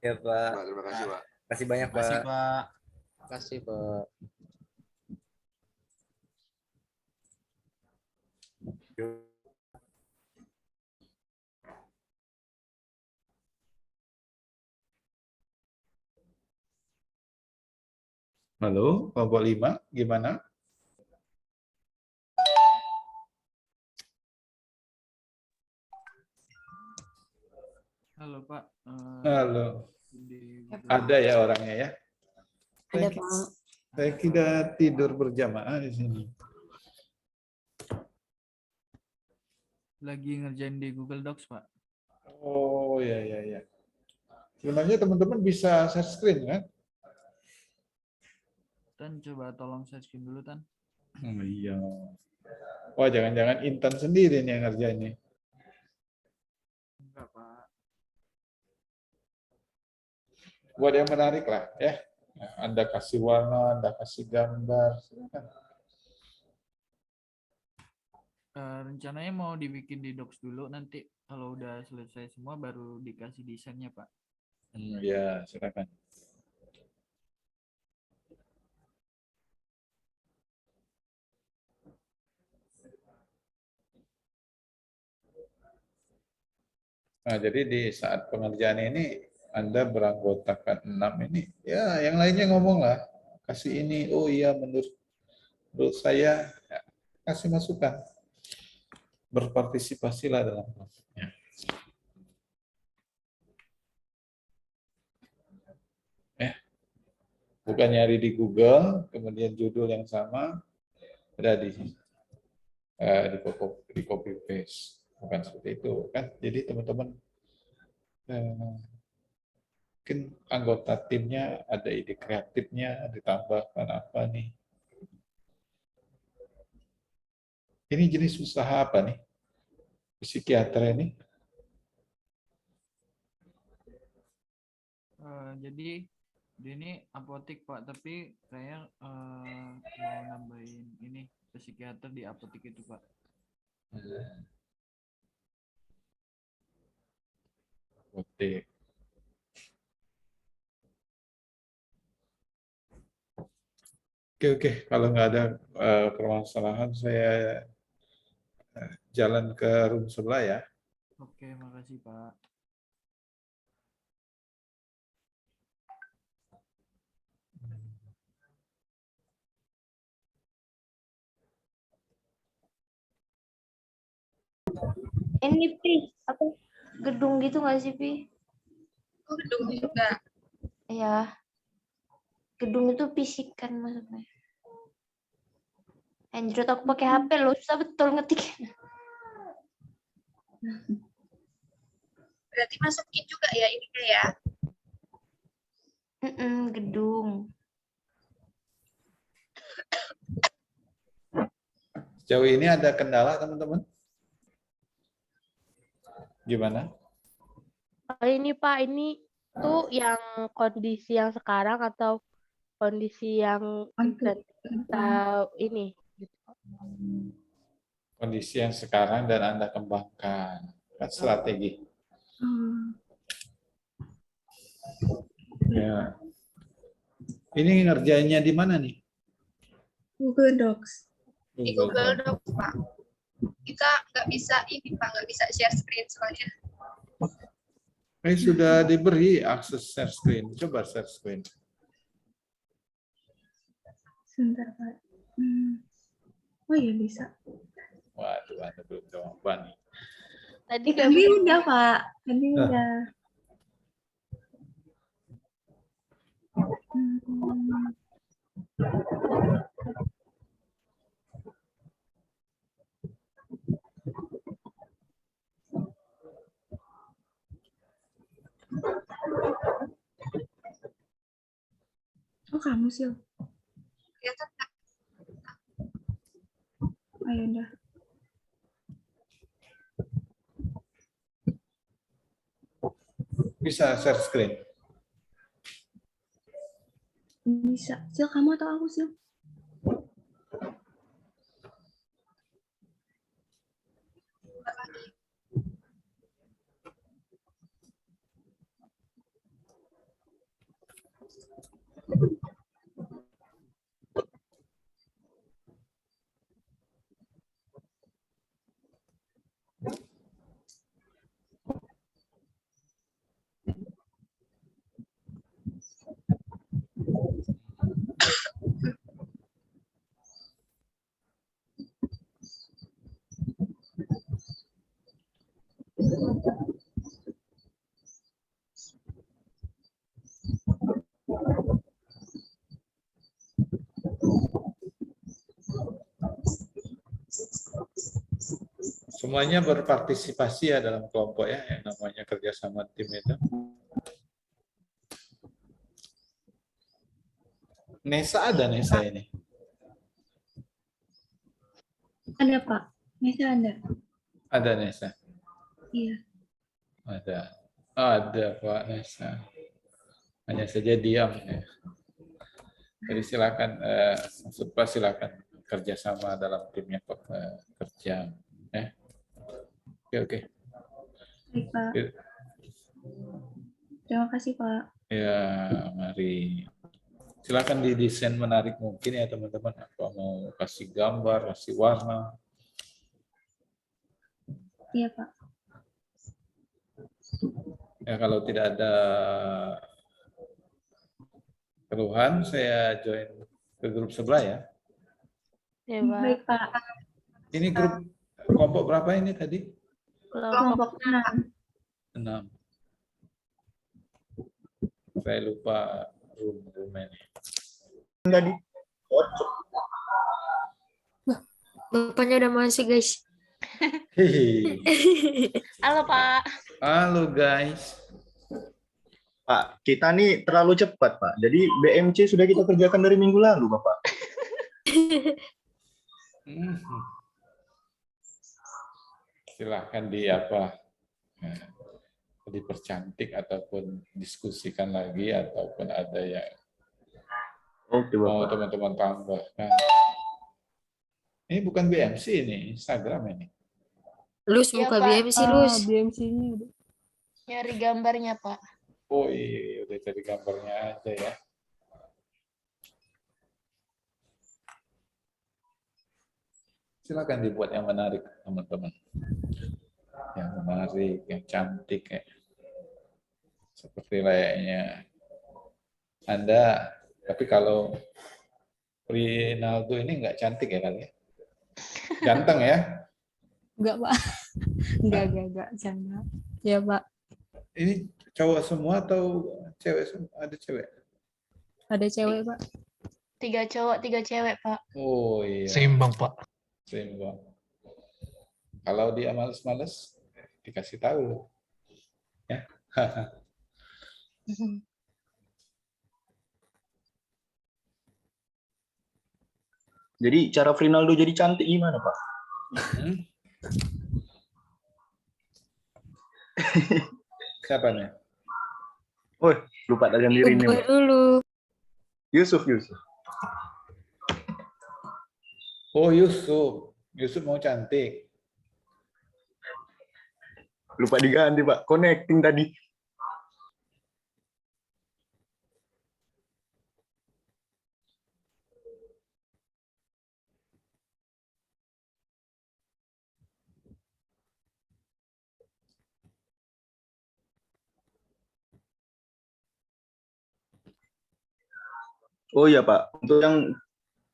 Ya Pak. Terima kasih Pak. Kasih banyak Pak. Terima kasih Pak. Halo, kelompok 5, gimana? Halo Pak. Halo. Ada ya orangnya ya? Ada Pak. Saya kira tidur berjamaah di sini. Lagi ngerjain di Google Docs Pak. Oh ya ya ya. Sebenarnya teman-teman bisa share screen kan? Tan coba tolong share screen dulu Tan. Oh iya. Wah jangan-jangan Intan sendiri nih yang ngerjain nih. buat yang menarik lah ya. Anda kasih warna, Anda kasih gambar, silakan. Rencananya mau dibikin di Docs dulu, nanti kalau udah selesai semua baru dikasih desainnya, Pak. Ya, silakan. Nah, jadi di saat pengerjaan ini Anda beranggotakan 6 ini, ya yang lainnya ngomong lah, kasih ini, oh iya menurut saya, ya, kasih masukan, berpartisipasilah dalam prosesnya. Bukan nyari di Google, kemudian judul yang sama, ada di copy paste, bukan seperti itu kan. Jadi teman-teman mungkin anggota timnya ada ide kreatifnya, ditambahkan apa nih? Ini jenis usaha apa nih? Psikiater ini? Jadi ini apotik, Pak, tapi saya mau nambahin ini psikiater di apotik itu, Pak. Apotek. Oke. Kalau nggak ada permasalahan, saya jalan ke room sebelah ya. Oke, makasih, Pak. Ini Pi, apa gedung gitu nggak sih Pi? Oh, gedung juga. Iya. Gedung itu fisik kan maksudnya. Anjir, aku pakai HP loh, susah betul ngetik. Berarti masukin juga ya ini ya. Gedung. Sejauh ini ada kendala teman-teman? Gimana? Ini Pak, ini tuh yang kondisi yang sekarang atau kondisi yang kita ini? Kondisi yang sekarang dan Anda kembangkan. Kan strategi. Ya. Ini ngerjainnya di mana nih? Google Docs. Di Google Docs, Pak. Kita nggak bisa ini, Pak, nggak bisa share screen soalnya. Sudah diberi akses share screen. Coba share screen. Sebentar, Pak. Oh iya bisa. Waduh, Anda belum jawaban nih. Tadi udah, Pak. Tadi udah. Oh, kamu sih. Kelihatan nggak? Oh, ya udah. Bisa share screen. Bisa. Sil, kamu atau aku, Sil? Semuanya berpartisipasi ya dalam kelompok ya, yang namanya kerjasama tim itu. Nesa ada Nesa ini? Ada, Pak. Nesa ada. Ada Nesa? Iya. Ada. Ada Pak Nesa. hanya saja diam. Ya. Jadi silakan, maksud Pak silakan kerjasama dalam timnya kerja. Oke. Baik, Pak. Terima kasih, Pak. Ya, mari. Silakan didesain menarik mungkin ya teman-teman. Apa mau kasih gambar, kasih warna. Iya, Pak. Ya, kalau tidak ada keluhan, saya join ke grup sebelah ya. Ya, Pak. Baik, Pak. Ini grup kelompok berapa ini tadi? Kelompok 6. 6. Saya lupa room-roomnya nih. Tadi. Bapaknya udah masuk, guys. Halo, Pak. Halo, guys. Pak, kita nih terlalu cepat, Pak. Jadi BMC sudah kita kerjakan dari minggu lalu, Bapak. Silahkan dipercantik ataupun diskusikan lagi ataupun ada yang mau teman-teman tambahkan. Ini bukan BMC ini, Instagram ini. Lus, Iya, buka Pak. BMC, Lus. BMC-nya udah. Nyari gambarnya, Pak. Oh iya, udah cari gambarnya aja ya. Silakan dibuat yang menarik, teman-teman. Yang menarik, yang cantik ya. Seperti layaknya Anda, tapi kalau Rinaldo ini nggak cantik ya kali ya? Ganteng ya? Enggak, Pak. Enggak, jangan. Ya, Pak. Ini cowok semua atau cewek semua? Ada cewek? Ada cewek, Pak. 3 cowok, 3 cewek, Pak. Oh iya. Seimbang, Pak. Seimbang. Kalau dia males-males, dikasih tahu. Ya. Jadi cara Rinaldo jadi cantik gimana, Pak? Siapa nih? Oh, lupa dengan dirinya. Ubah dulu. Yusuf. Oh, Yusuf. Yusuf mau cantik. Lupa diganti, Pak. Connecting tadi. Oh iya, Pak. Untuk yang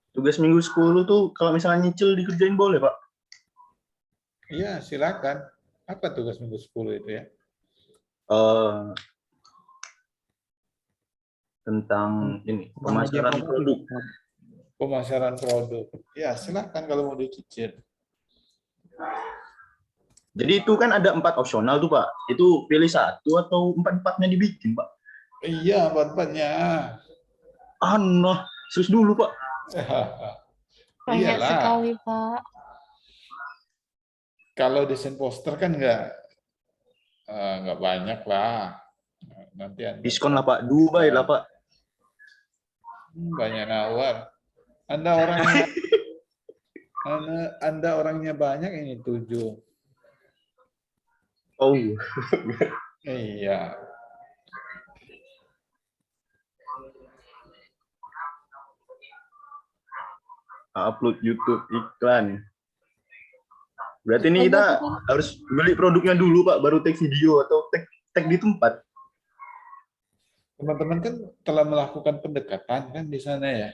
tugas minggu 10 tuh kalau misalnya nyicil dikerjain boleh, Pak? Iya, silakan. Apa tugas minggu 10 itu ya? Tentang ini, pemasaran produk. Pemasaran produk. Ya, silakan kalau mau dicicil. Jadi itu kan ada 4 opsional tuh, Pak. Itu pilih 1 atau 4-4-nya dibikin, Pak? Iya, 4-4-nya. Nah, sus dulu, Pak. Banyak sekali, Pak. Kalau desain poster kan nggak banyak lah. Nanti diskon lah, Pak. Dubai lah, Pak. Banyak nawar. Anda orangnya banyak, ini 7. Oh. Iya. Upload YouTube iklan. Berarti ini kita harus beli produknya dulu, Pak, baru tag video atau tag di tempat. Teman-teman kan telah melakukan pendekatan kan di sana ya.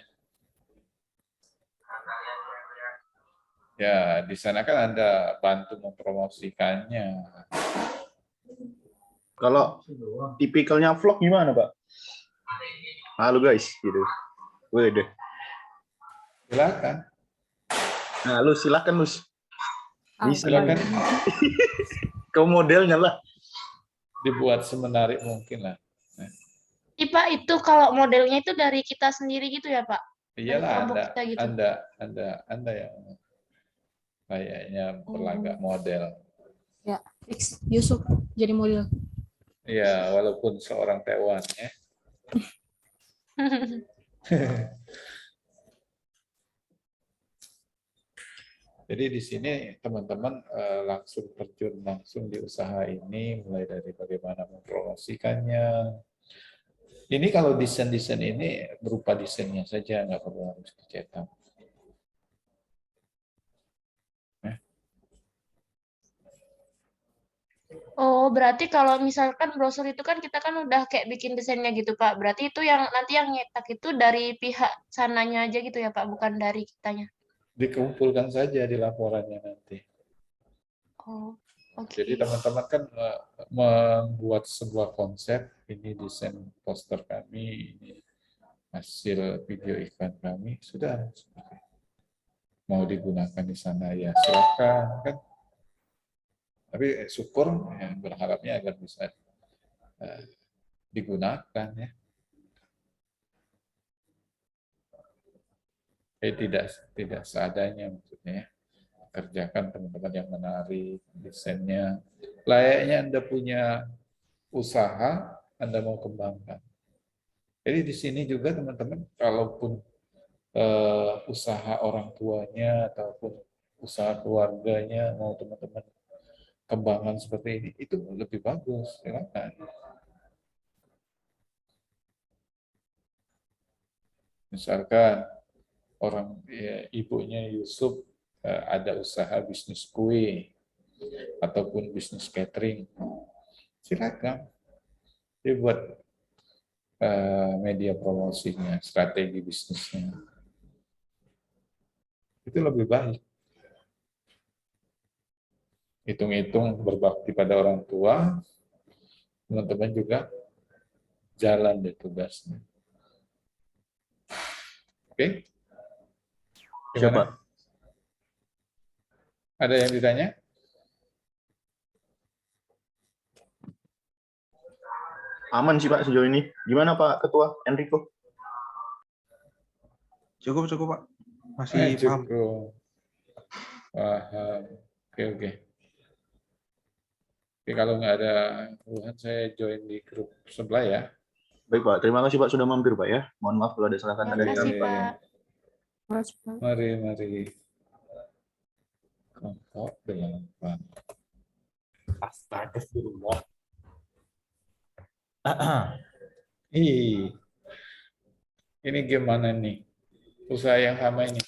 Ya, di sana kan Anda bantu mempromosikannya. Kalau tipikalnya vlog gimana, Pak? Halo guys, gitu. Waduh. Silakan. Nah, lu silakan, Lus. Silakan. Kau modelnya lah. Dibuat semenarik mungkin lah. Pak, itu kalau modelnya itu dari kita sendiri gitu ya, Pak? Iyalah, Gitu. Anda yang kayaknya berlagak model. Ya, fix Yusuf jadi model. Iya, walaupun seorang tewan ya. Jadi di sini teman-teman langsung terjun langsung di usaha ini, mulai dari bagaimana mempromosikannya. Ini kalau desain-desain ini berupa desainnya saja, nggak perlu harus dicetak. Oh, berarti kalau misalkan brosur itu kan kita kan udah kayak bikin desainnya gitu, Pak. Berarti itu yang nanti yang nyetak itu dari pihak sananya aja gitu ya, Pak, bukan dari kitanya. Dikumpulkan saja di laporannya nanti. Oh, oke. Jadi teman-teman kan membuat sebuah konsep, ini desain poster kami, ini hasil video iklan kami, sudah. Mau digunakan di sana ya silakan kan. Tapi syukur ya, berharapnya agar bisa digunakan ya. Tidak seadanya maksudnya ya. Kerjakan teman-teman yang menarik desainnya. Layaknya Anda punya usaha, Anda mau kembangkan. Jadi di sini juga teman-teman, kalaupun usaha orang tuanya ataupun usaha keluarganya mau teman-teman kembangan seperti ini, itu lebih bagus, silakan. Misalkan orang ya, ibunya Yusuf ada usaha bisnis kue ataupun bisnis catering, silakan dibuat media promosinya, strategi bisnisnya, itu lebih baik. Hitung-hitung berbakti pada orang tua, teman-teman juga jalan deh tugasnya. Oke? Siapa? Ada yang ditanya? Aman sih Pak sejauh ini. Gimana Pak Ketua Enrico? Cukup Pak. Masih paham. Cukup. Paham. Oke. Oke, kalau nggak ada keluhan, saya join di grup sebelah ya. Baik Pak, terima kasih Pak sudah mampir Pak ya. Mohon maaf kalau ada salah kata dari kami. Mari. Kelompok 8. Astagfirullah. Ini gimana nih? Usaha yang sama ini.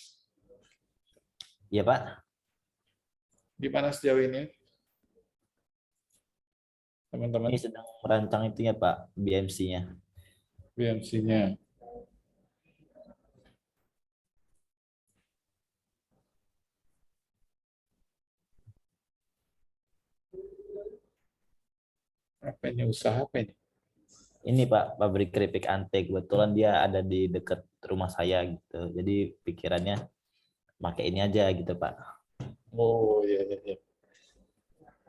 Iya Pak. Gimana sejauh ini? Teman-teman. Ini sedang merancang itu ya Pak, BMC-nya. BMC-nya. Apa ini usaha apa ini? Ini Pak, pabrik keripik Ante. Kebetulan dia ada di dekat rumah saya gitu. Jadi pikirannya pakai ini aja gitu Pak. Oh iya.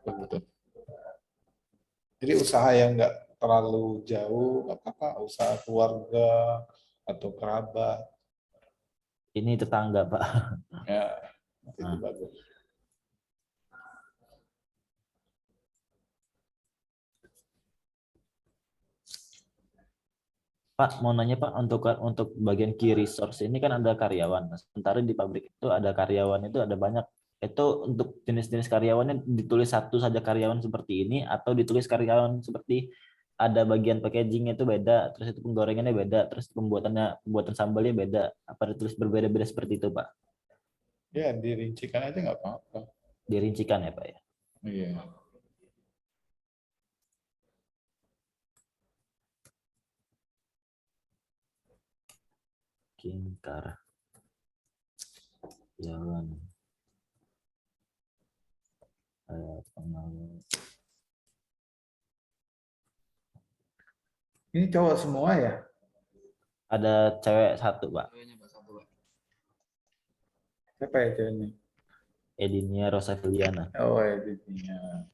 Betul. Jadi usaha yang nggak terlalu jauh, nggak apa-apa, usaha keluarga atau kerabat. Ini tetangga Pak. Ya, itu bagus. Pak, mau nanya Pak, untuk bagian key resource ini kan ada karyawan. Sementara di pabrik itu ada karyawan itu ada banyak. Itu untuk jenis-jenis karyawannya ditulis satu saja karyawan seperti ini atau ditulis karyawan seperti ada bagian packaging itu beda, terus itu penggorengannya beda, terus pembuatan sambalnya beda. Apa ditulis berbeda-beda seperti itu Pak? Ya, dirincikan aja nggak apa-apa. Dirincikan ya Pak ya? Iya. Kingkar. Jalan. Ini cowok semua ya? Ada cewek satu Pak. Siapa ya ceweknya? Edinia Rosa Filiana. Oh, Edinia.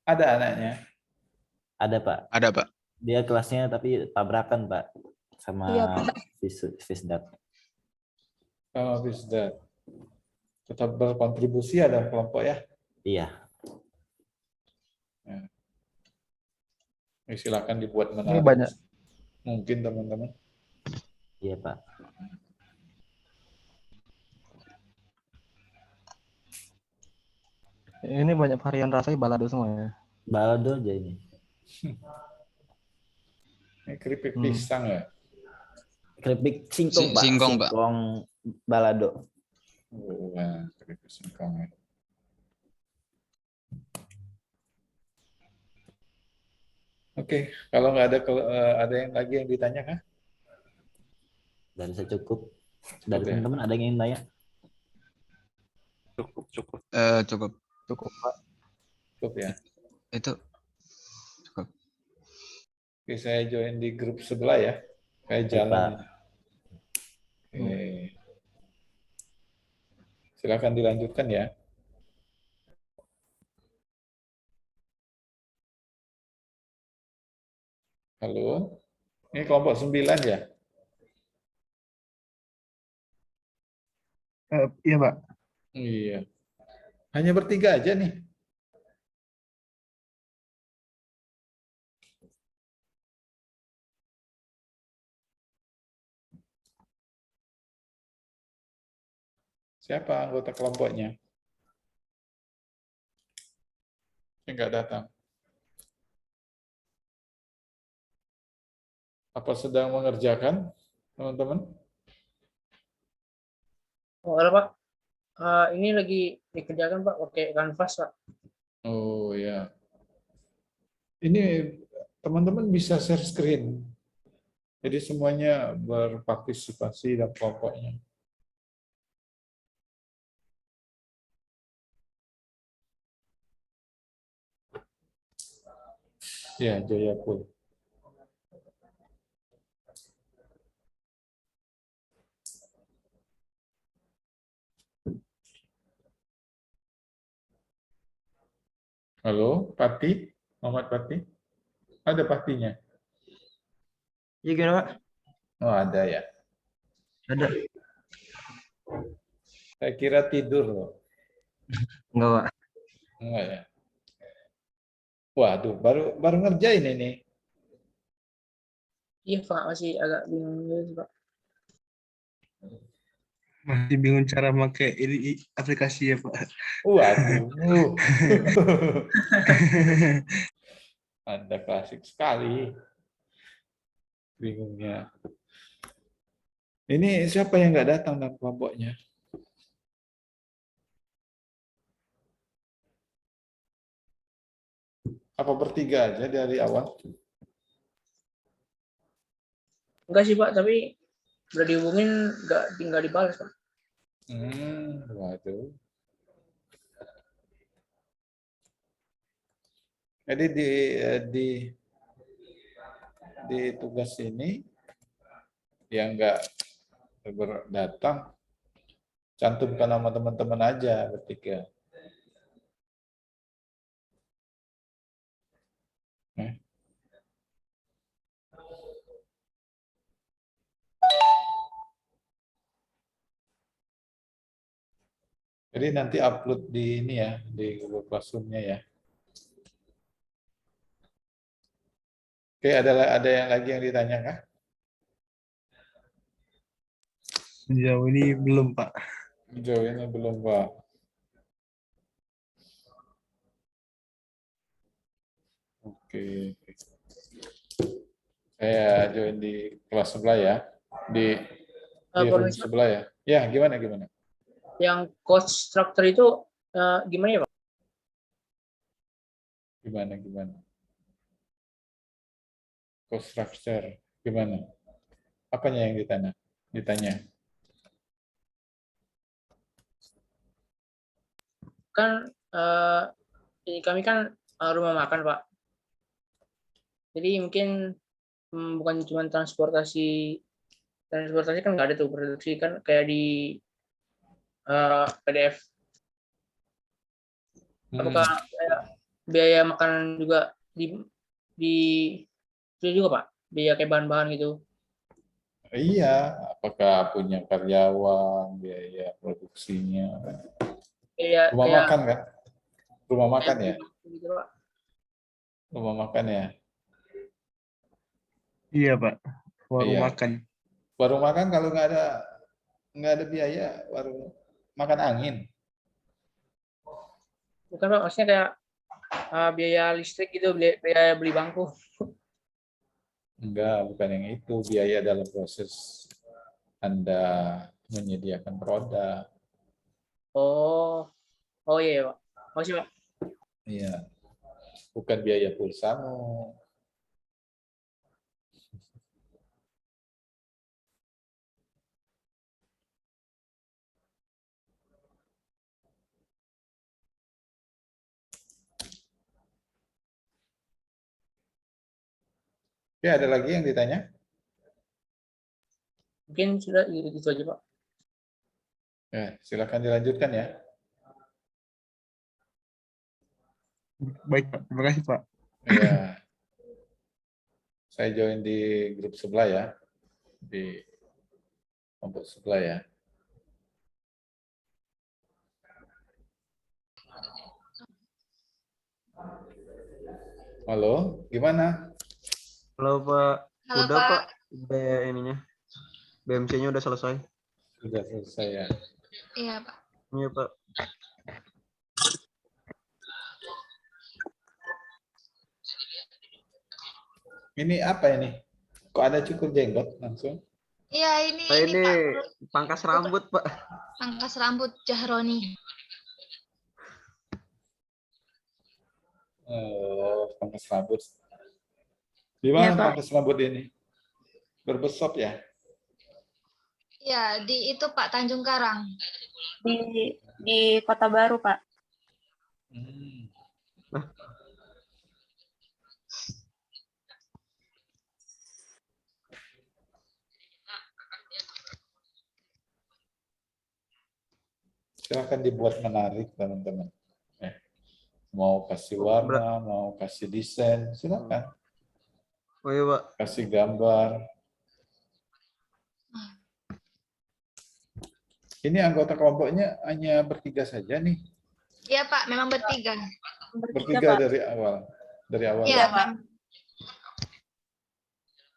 Ada anaknya? Ada Pak. Ada Pak. Dia kelasnya tapi tabrakan Pak sama Iya, Pak. Fisdat. Sama Fisdat. Tetap berkontribusi ada kelompok ya? Iya. Ya. Silakan dibuat menarik. Ini banyak Mungkin teman-teman. Iya, Pak. Ini banyak varian rasanya balado semua ya. Balado aja ini. Ini keripik pisang ya? Keripik singkong, Pak. Singkong, Pak. Singkong balado. Wah, keripik singkong ya. Oke, kalau nggak ada ada yang lagi yang ditanya kah? Dari saya cukup. Dari ya? teman-teman ada yang ingin tanya? Cukup. Cukup. Cukup, Pak. Cukup ya. Itu cukup. Oke, saya join di grup sebelah ya. Kayak Oke, jalan. Pak. Oke. Silakan dilanjutkan ya. Halo. Ini kelompok 9 ya? Iya, Pak. Iya. Hanya bertiga aja nih. Siapa anggota kelompoknya? Yang nggak datang. Apa sedang mengerjakan, teman-teman? Oh, halo Pak. Ini lagi dikerjakan Pak pakai Canvas Pak. Oh ya. Ini teman-teman bisa share screen. Jadi semuanya berpartisipasi dalam kelompoknya. Ya, Jayapur. Halo, Pati? Muhammad Pati? Ada Patinya? Iya gimana Pak? Oh, ada ya. Ada. Saya kira tidur loh. Enggak Pak. Enggak ya. Waduh, baru ngerjain ini. Iya Pak, masih agak bingung gitu Pak. Masih bingung cara pakai ini aplikasi ya, Pak. Waduh. Anda klasik sekali. Bingungnya. Ini siapa yang nggak datang dalam kelompoknya? Apa bertiga aja dari awal? Enggak sih Pak, tapi udah dihubungin nggak dibalas Pak. Waduh. Jadi di tugas ini yang nggak datang, cantumkan nama teman-teman aja bertiga. Jadi nanti upload di ini ya, di Google Classroom-nya ya. Oke, ada yang lagi yang ditanya kah? Sejauh ini belum, Pak. Sejauh ini belum, Pak. Oke. Saya join di kelas sebelah ya. Di room sebelah ya. Ya, gimana? Yang cost structure itu gimana ya Pak? Gimana? Cost structure gimana? Apanya yang ditanya? Kan ini kami kan rumah makan Pak. Jadi mungkin bukan cuma transportasi kan nggak ada tuh, produksi kan kayak di PDF. Apakah biaya makanan juga di juga Pak? Biaya kayak bahan-bahan gitu? Iya, apakah punya karyawan, biaya produksinya? Rumah makan kan? Rumah makan ya? Gitu, Pak. Rumah makan ya? Iya Pak, warung Iya. makan. Warung makan kalau nggak ada biaya, warung makan angin. Bukan Pak, maksudnya kayak biaya listrik gitu, biaya beli bangku. Enggak, bukan yang itu. Biaya dalam proses Anda menyediakan produk. Oh iya ya, Pak. Makasih Pak. Iya. Bukan biaya pulsamu. Ya, ada lagi yang ditanya? Mungkin sudah gitu aja Pak. Ya, silakan dilanjutkan ya. Baik Pak, terima kasih Pak. Ya. Saya join di grup sebelah ya. Di kelompok sebelah ya. Halo, gimana? Halo Pak, Halo, udah Pak. Pak, ininya, BMC-nya udah selesai. Sudah selesai ya. Iya, Pak. Iya Pak. Ini apa ini? Kok ada cukur jenggot langsung? Iya, ini Ini Pak. pangkas rambut Pak. Pangkas rambut Jahroni. Pangkas rambut. Di mana Iya, Pak. pangkas rambut ini? Berbesop ya? Iya, di itu Pak, Tanjung Karang. Di Kota Baru, Pak. Silahkan dibuat menarik teman-teman. Mau kasih warna, mau kasih desain, silakan. Oh iya Pak. Kasih gambar. Ini anggota kelompoknya hanya bertiga saja nih. Iya, Pak, memang bertiga. Bertiga dari awal. Dari awal. Iya, Pak.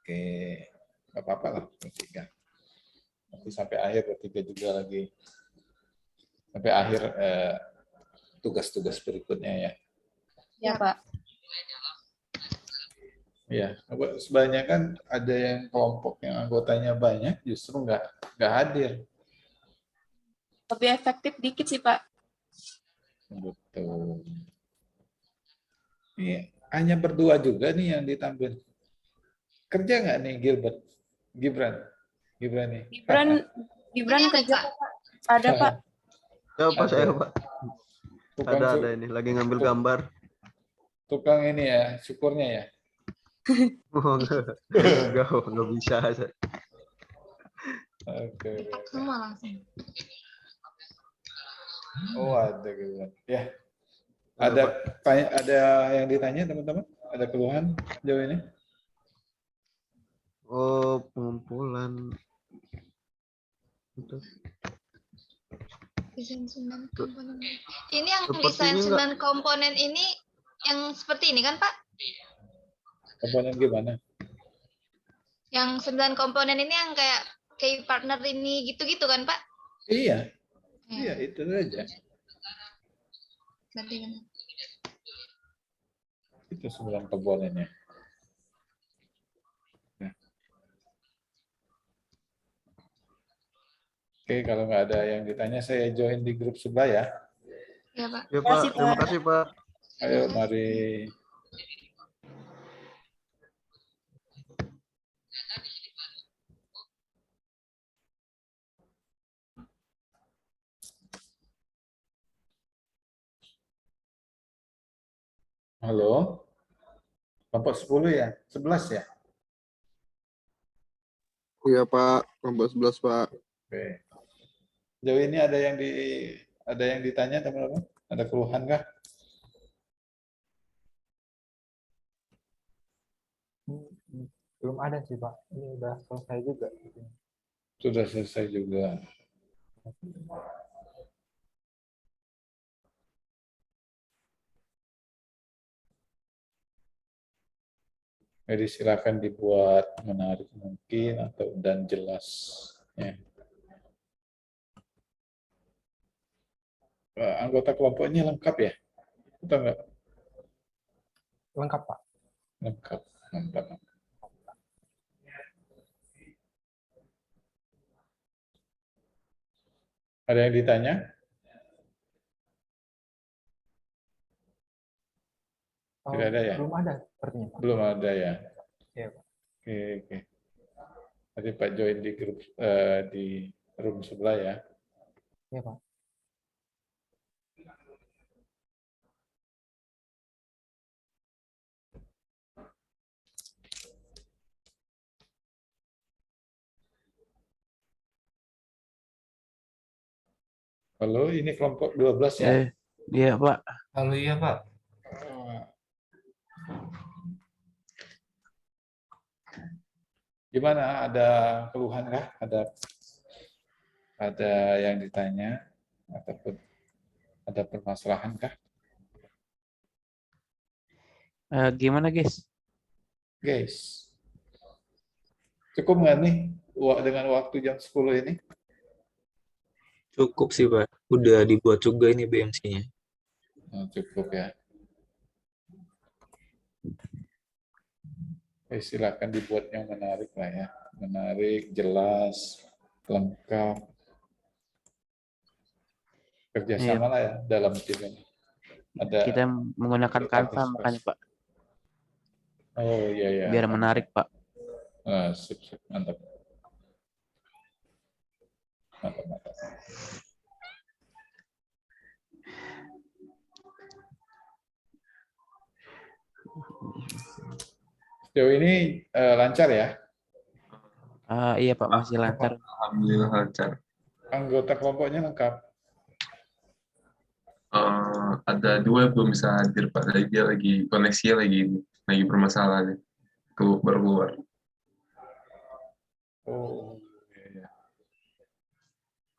Oke, nggak apa-apa lah bertiga. Nanti sampai akhir bertiga juga lagi. Sampai akhir tugas-tugas berikutnya ya. Ya, Pak. Ya, sebanyak ada yang kelompok yang anggotanya banyak justru nggak hadir. Lebih efektif dikit sih, Pak. Betul. Ini hanya berdua juga nih yang ditampil. Kerja nggak nih Gibran nih. Gibran kerja, Pak. Ada, Pak. Ya Pak, saya Pak. Tukang Ada ini, lagi ngambil gambar. Tukang ini ya, syukurnya ya. Oh, nggak bisa. Oke. Semua langsung. Oh, ada Gibran. Ya. Ada yang ditanya teman-teman? Ada keluhan jauh ini? Oh, pengumpulan. Desain 9 komponen. Ini yang Sepertinya desain 9 komponen ini yang seperti ini kan, Pak? Komponen gimana? Yang 9 komponen ini yang kayak partner ini gitu-gitu kan, Pak? Iya. Iya, itu saja. Berarti kan. Itu 9 komponennya. Oke, kalau nggak ada yang ditanya, saya join di grup sebelah ya. Ya, Pak. Ya Pak, terima kasih Pak. Ayo, mari. Halo? Kelompok 10 ya? 11 ya? Iya Pak, kelompok 11 Pak. Oke. Jauh ini ada yang ditanya teman-teman? Ada keluhan kah? Belum ada sih Pak. Ini udah selesai juga. Sudah selesai juga. Jadi silakan dibuat menarik mungkin atau dan jelas. Ya. Anggota kelompoknya lengkap ya? Atau enggak? Lengkap, Pak. Lengkap. Mantap. Ada yang ditanya? Tidak ada ya? Belum ada sepertinya, Pak. Belum ada ya? Iya, Pak. Oke, oke. Nanti Pak join di grup di room sebelah ya. Iya, Pak. Halo, ini kelompok 12 ya? Iya, Pak. Halo, iya, Pak. Gimana? Ada keluhan kah? Ada yang ditanya ataupun ada permasalahan kah? Gimana, guys? Guys, cukup nggak nih dengan waktu jam 10 ini? Cukup sih, Pak. Udah dibuat juga ini BMC-nya. Oh, cukup ya. Silakan dibuat yang menarik lah ya. Menarik, jelas, lengkap. Kerjasama lah ya dalam tim ini. Kita menggunakan Canva makanya, Pak. Oh iya ya. Biar menarik, Pak. Sip, sip, mantap. Mantap, mantap. Sejauh ini lancar ya? Iya, Pak, masih lancar. Alhamdulillah lancar. Anggota kelompoknya lengkap? Ada 2 belum bisa hadir, Pak. Dia lagi koneksinya lagi bermasalah. Baru keluar. Oh, iya.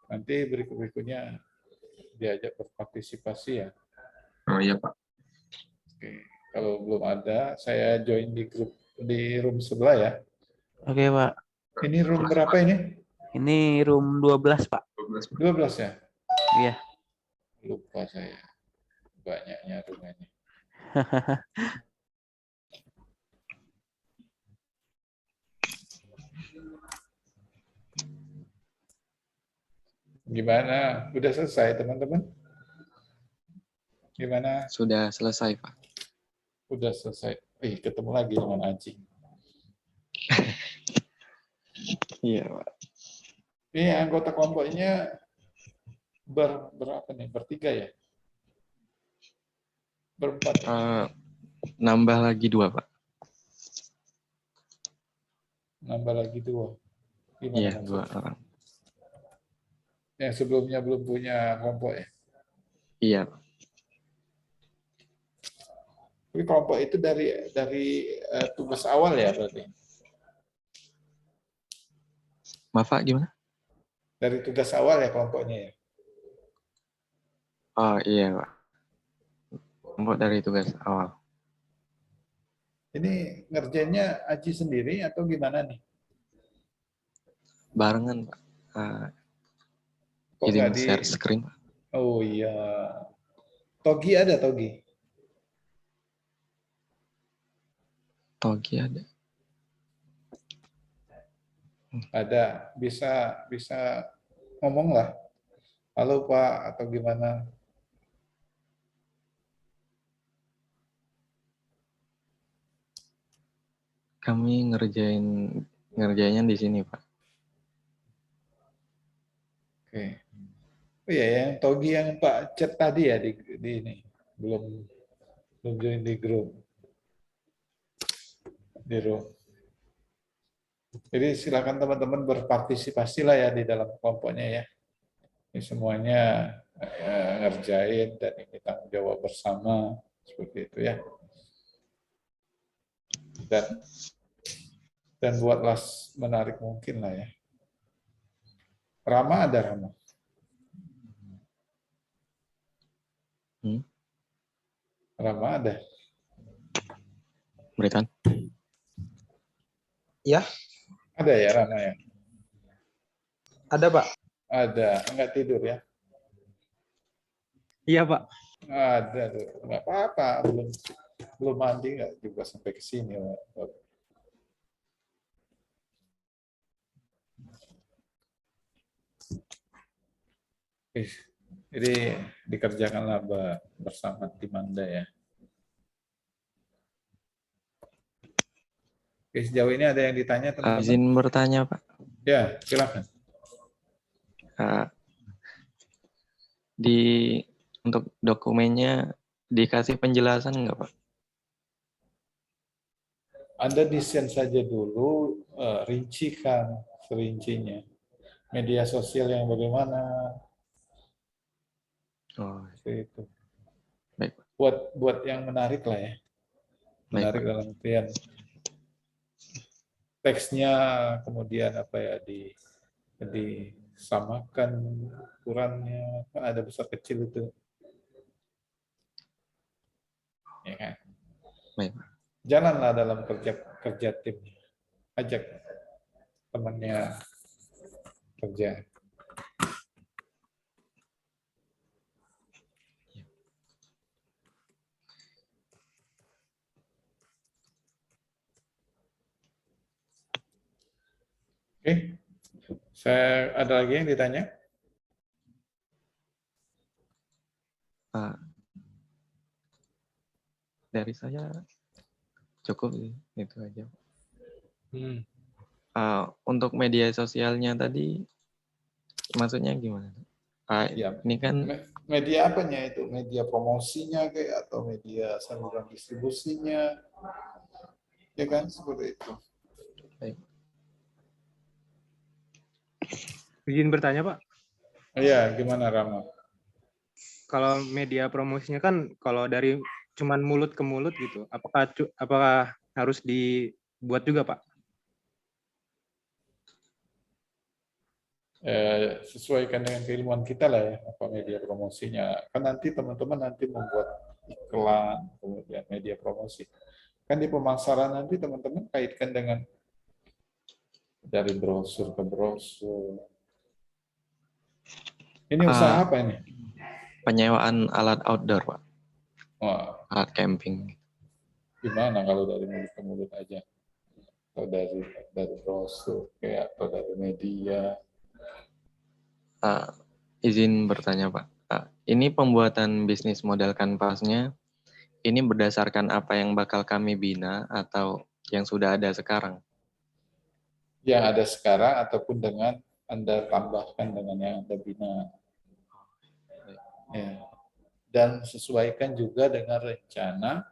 Nanti berikutnya diajak berpartisipasi ya? Oh iya, Pak. Oke. Kalau belum ada, saya join di grup di room sebelah ya. Oke, Pak. Ini room berapa ini? Ini room 12, Pak. 12 ya? Iya. Lupa saya. Banyaknya rumahnya. Gimana? Udah selesai, teman-teman? Gimana? Sudah selesai, Pak. Udah selesai. Ketemu lagi dengan Aji. Iya, Pak. Ini anggota kelompoknya berapa nih? Bertiga ya? Berempat? Nambah lagi 2, Pak. Nambah lagi 2. Gimana Iya, maksudnya? 2 orang. Yang sebelumnya belum punya kelompok ya? Iya. Tapi kelompok itu dari tugas awal ya berarti? Maaf, Pak, gimana? Dari tugas awal ya kelompoknya ya? Oh, iya, Pak. Kelompok dari tugas awal. Ini ngerjainnya Aji sendiri atau gimana nih? Barengan, Pak. Kok Jadi nggak di share screen, Pak. Oh iya. Togi ada Togi? Togi ada. Ada. Bisa ngomong lah. Halo Pak atau gimana? Kami ngerjainnya di sini, Pak. Oke. Oh iya, yang Togi yang Pak chat tadi ya di ini. Belum join di grup. Di room. Jadi silakan teman-teman berpartisipasi lah ya di dalam kelompoknya ya. Ini semuanya ngerjain dan ini tanggung jawab bersama seperti itu ya. Dan buatlah menarik mungkin lah ya. Rama ada Rama? Rama ada? Berikan. Ya, Ada ya Rama ya? ada Pak. Ada, enggak tidur ya? Iya Pak. Ada tuh, enggak apa-apa, belum mandi enggak juga sampai ke sini. Jadi dikerjakanlah bersama tim Anda ya. Oke, sejauh ini ada yang ditanya teman-teman? Izin bertanya Pak. Ya, silakan. Untuk dokumennya dikasih penjelasan nggak Pak? Anda desain saja dulu, rincikan serincinya. Media sosial yang bagaimana. Oh, itu. Baik. Buat yang menarik lah ya. Menarik Baik, dalam artian teksnya, kemudian apa ya, disamakan ukurannya, ada besar kecil itu. Ya kan? Baik. Jalanlah dalam kerja timnya. Ajak temannya kerja. Oke, ada lagi yang ditanya? Dari saya cukup sih, itu aja. Untuk media sosialnya tadi, maksudnya gimana? Ya, ini kan media apanya itu? Media promosinya kayak atau media saluran distribusinya? Ya kan, seperti itu. Baik. Izin bertanya Pak. Iya, gimana Rama? Kalau media promosinya kan kalau dari cuman mulut ke mulut gitu, apakah harus dibuat juga Pak? Sesuaikan dengan keilmuan kita lah ya, apa media promosinya. Kan nanti teman-teman membuat iklan, kemudian media promosi. Kan di pemasaran nanti teman-teman kaitkan dengan dari brosur ke brosur. Ini usaha apa ini? Penyewaan alat outdoor, Pak. Wah. Alat camping. Gimana kalau dari mulut ke mulut aja? Atau dari brosur, kayak atau dari media? Izin bertanya, Pak. Ini pembuatan bisnis model kanvasnya, ini berdasarkan apa yang bakal kami bina atau yang sudah ada sekarang? Yang ada sekarang ataupun dengan Anda tambahkan dengan yang Anda bina. Ya. Dan sesuaikan juga dengan rencana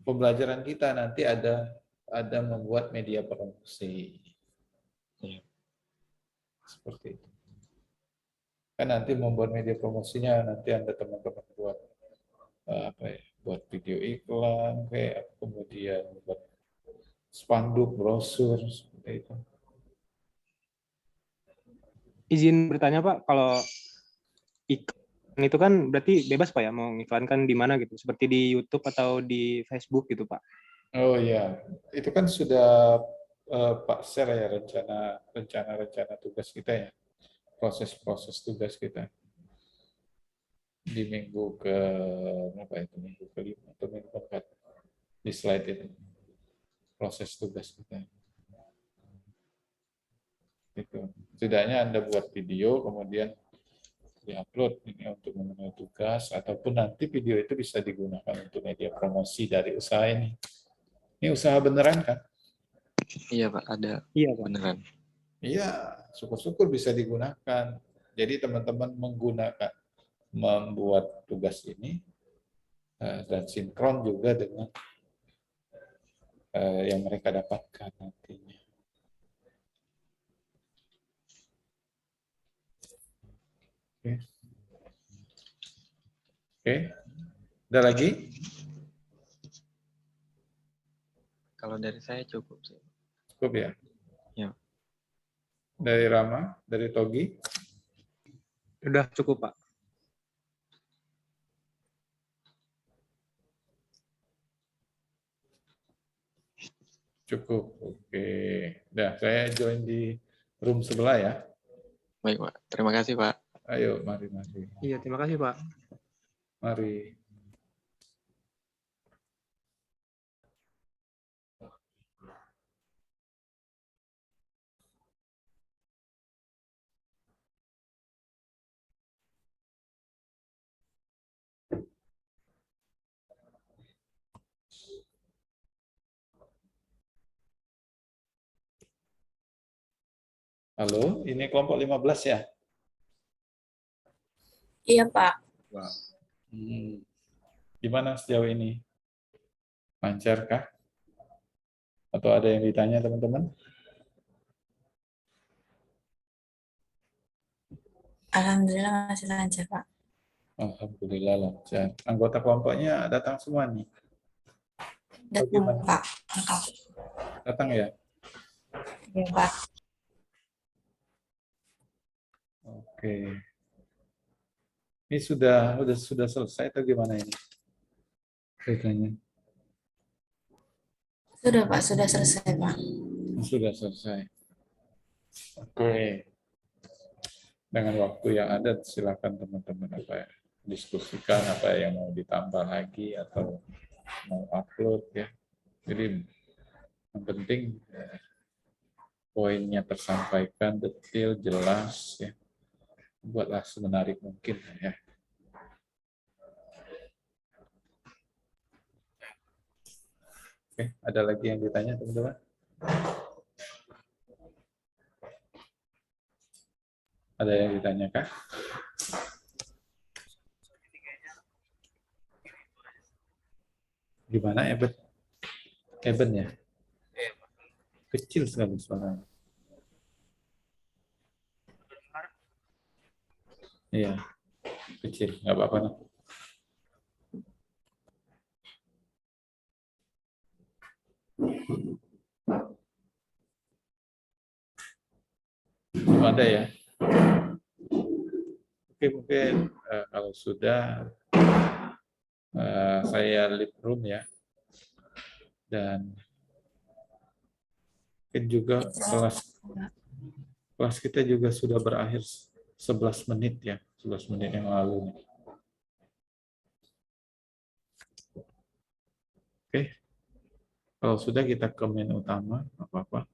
pembelajaran kita nanti ada membuat media promosi. Ya. Seperti itu. Kan nanti membuat media promosinya nanti Anda teman-teman buat buat video iklan, kayak kemudian buat spanduk, brosur, seperti itu. Izin bertanya Pak, kalau iklan itu kan berarti bebas Pak ya, mau ngiklankan di mana gitu, seperti di YouTube atau di Facebook gitu Pak? Oh iya, itu kan sudah Pak share ya rencana tugas kita ya, proses tugas kita di minggu ke minggu ke-5 atau minggu ke-4 di slide itu proses tugas kita. Itu setidaknya Anda buat video kemudian diupload ini untuk memenuhi tugas, ataupun nanti video itu bisa digunakan untuk media promosi dari usaha ini. Ini usaha beneran kan? Iya Pak, ada. Iya Pak. Beneran. Iya, syukur-syukur bisa digunakan. Jadi teman-teman membuat tugas ini dan sinkron juga dengan yang mereka dapatkan nantinya. Oke. Ada lagi? Kalau dari saya cukup sih. Cukup ya? Ya. Dari Rama, dari Togi? Udah cukup Pak. Cukup. Oke. Nah, saya join di room sebelah ya. Baik, Pak. Terima kasih, Pak. Ayo, mari. Iya, terima kasih Pak. Mari. Halo, ini kelompok 15 ya? Iya, Pak. Wah. Gimana sejauh ini? Lancar-kah? Atau ada yang ditanya teman-teman? Alhamdulillah masih lancar, Pak. Alhamdulillah lancar. Anggota kelompoknya datang semua nih? Datang, Pak. Datang ya? Iya, Pak. Oke. Ini sudah selesai atau gimana ini? Ceritanya. Sudah, Pak. Sudah selesai, Pak. Sudah selesai. Oke. Dengan waktu yang ada, silakan teman-teman diskusikan apa yang mau ditambah lagi atau mau upload ya. Jadi yang penting poinnya tersampaikan detail, jelas ya. Buatlah semenarik mungkin ya. Oke, ada lagi yang ditanya teman-teman? Ada yang ditanyakan? Gimana Eben? Eben ya? Kecil sekali suaranya. Iya, kecil, nggak apa-apa. Ada ya? Oke, mungkin kalau sudah saya leave room ya. Dan mungkin juga kelas kita juga sudah berakhir 11 menit ya, 11 menit yang lalu. Oke, kalau sudah kita ke menu utama, apa-apa.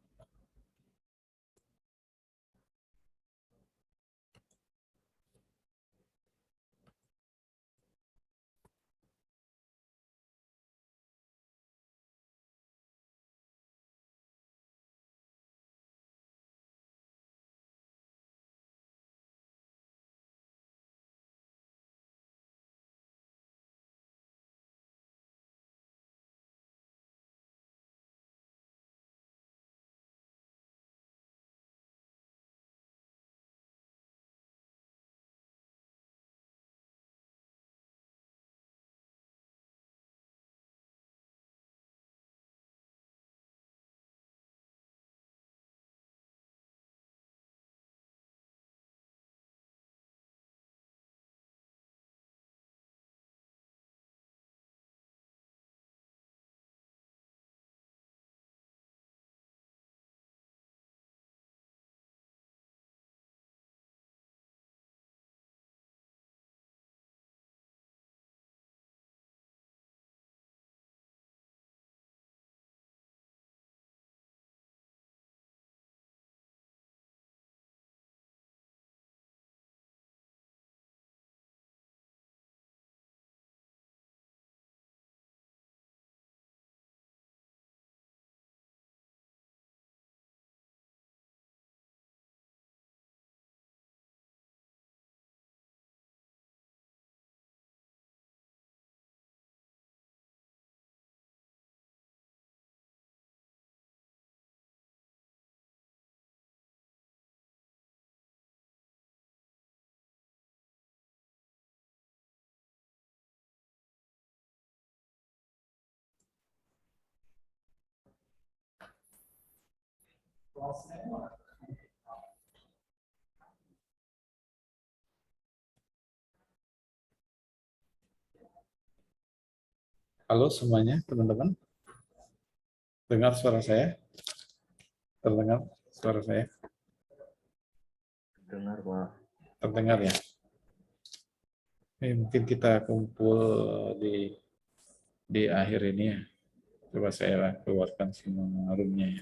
Halo semuanya, teman-teman. Dengar suara saya? Terdengar suara saya? Dengar, Pak. Terdengar ya? Mungkin kita kumpul di akhir ini ya. Coba saya keluarkan semua roomnya ya.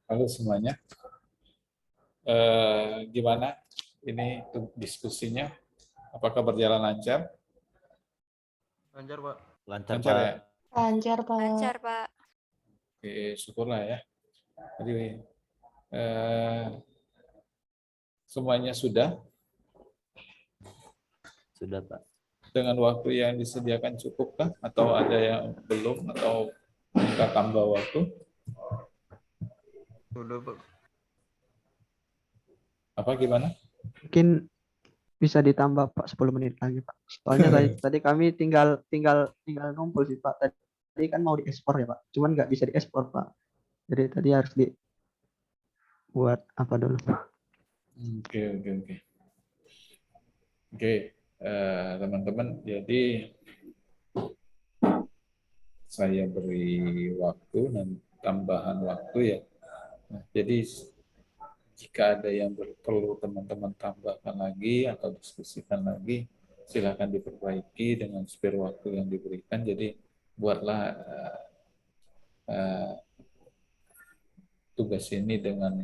Halo semuanya. Gimana ini diskusinya? Apakah berjalan lancar? Lancar, Pak. Lancar, Lancar ya? Lancar, Pak. Lancar, Pak. Oke, syukurlah ya. Jadi semuanya sudah? Sudah, Pak. Dengan waktu yang disediakan cukupkah? Atau ada yang belum? Atau kita tambah waktu? Udah, Pak. Apa gimana? Mungkin bisa ditambah Pak 10 menit lagi Pak. Soalnya tadi kami tinggal ngumpul sih Pak. Tadi kan mau diekspor ya Pak. Cuman nggak bisa diekspor Pak. Jadi tadi harus dibuat apa dulu. Oke. Teman-teman, jadi saya beri waktu dan tambahan waktu ya. Nah, jadi jika ada yang perlu teman-teman tambahkan lagi atau diskusikan lagi, silakan diperbaiki dengan spare waktu yang diberikan. Jadi buatlah tugas ini dengan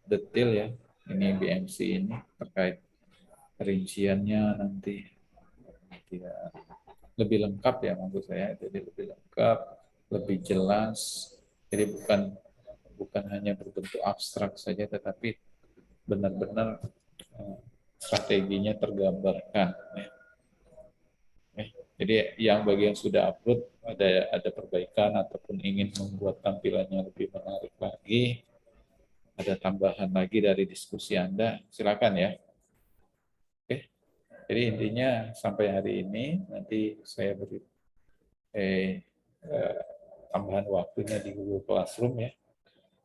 detail ya. Ini BMC ini terkait rinciannya nanti ya, lebih lengkap ya maksud saya. Jadi lebih lengkap, lebih jelas. Jadi bukan hanya berbentuk abstrak saja, tetapi benar-benar strateginya tergambarkan. Jadi yang bagian sudah upload ada perbaikan ataupun ingin membuat tampilannya lebih menarik lagi, ada tambahan lagi dari diskusi Anda, silakan ya. Oke. Jadi intinya sampai hari ini nanti saya beri tambahan waktunya di Google Classroom ya.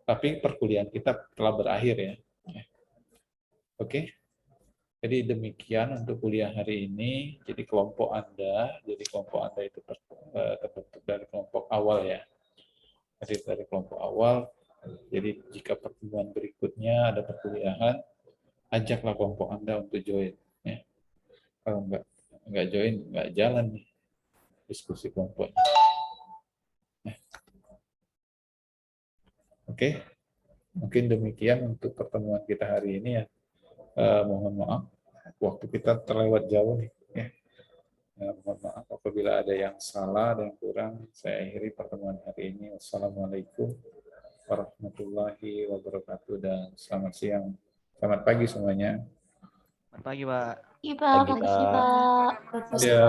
Tapi perkuliahan kita telah berakhir ya. Oke. Jadi demikian untuk kuliah hari ini. Jadi kelompok Anda itu terbentuk dari kelompok awal ya. Jadi dari kelompok awal. Jadi jika pertemuan berikutnya ada perkuliahan, ajaklah kelompok Anda untuk join. Ya. Kalau nggak join, nggak jalan nih diskusi kelompoknya. Oke, mungkin demikian untuk pertemuan kita hari ini ya. Mohon maaf, waktu kita terlewat jauh nih. Ya. Mohon maaf apabila ada yang salah, ada yang kurang. Saya akhiri pertemuan hari ini. Wassalamualaikum warahmatullahi wabarakatuh dan selamat siang, selamat pagi semuanya. Selamat pagi, Pak. Iya, Pak. Makasih, Pak. Ya.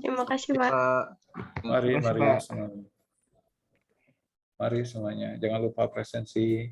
Terima kasih, Pak. Mari semuanya. Mari semuanya. Jangan lupa presensi.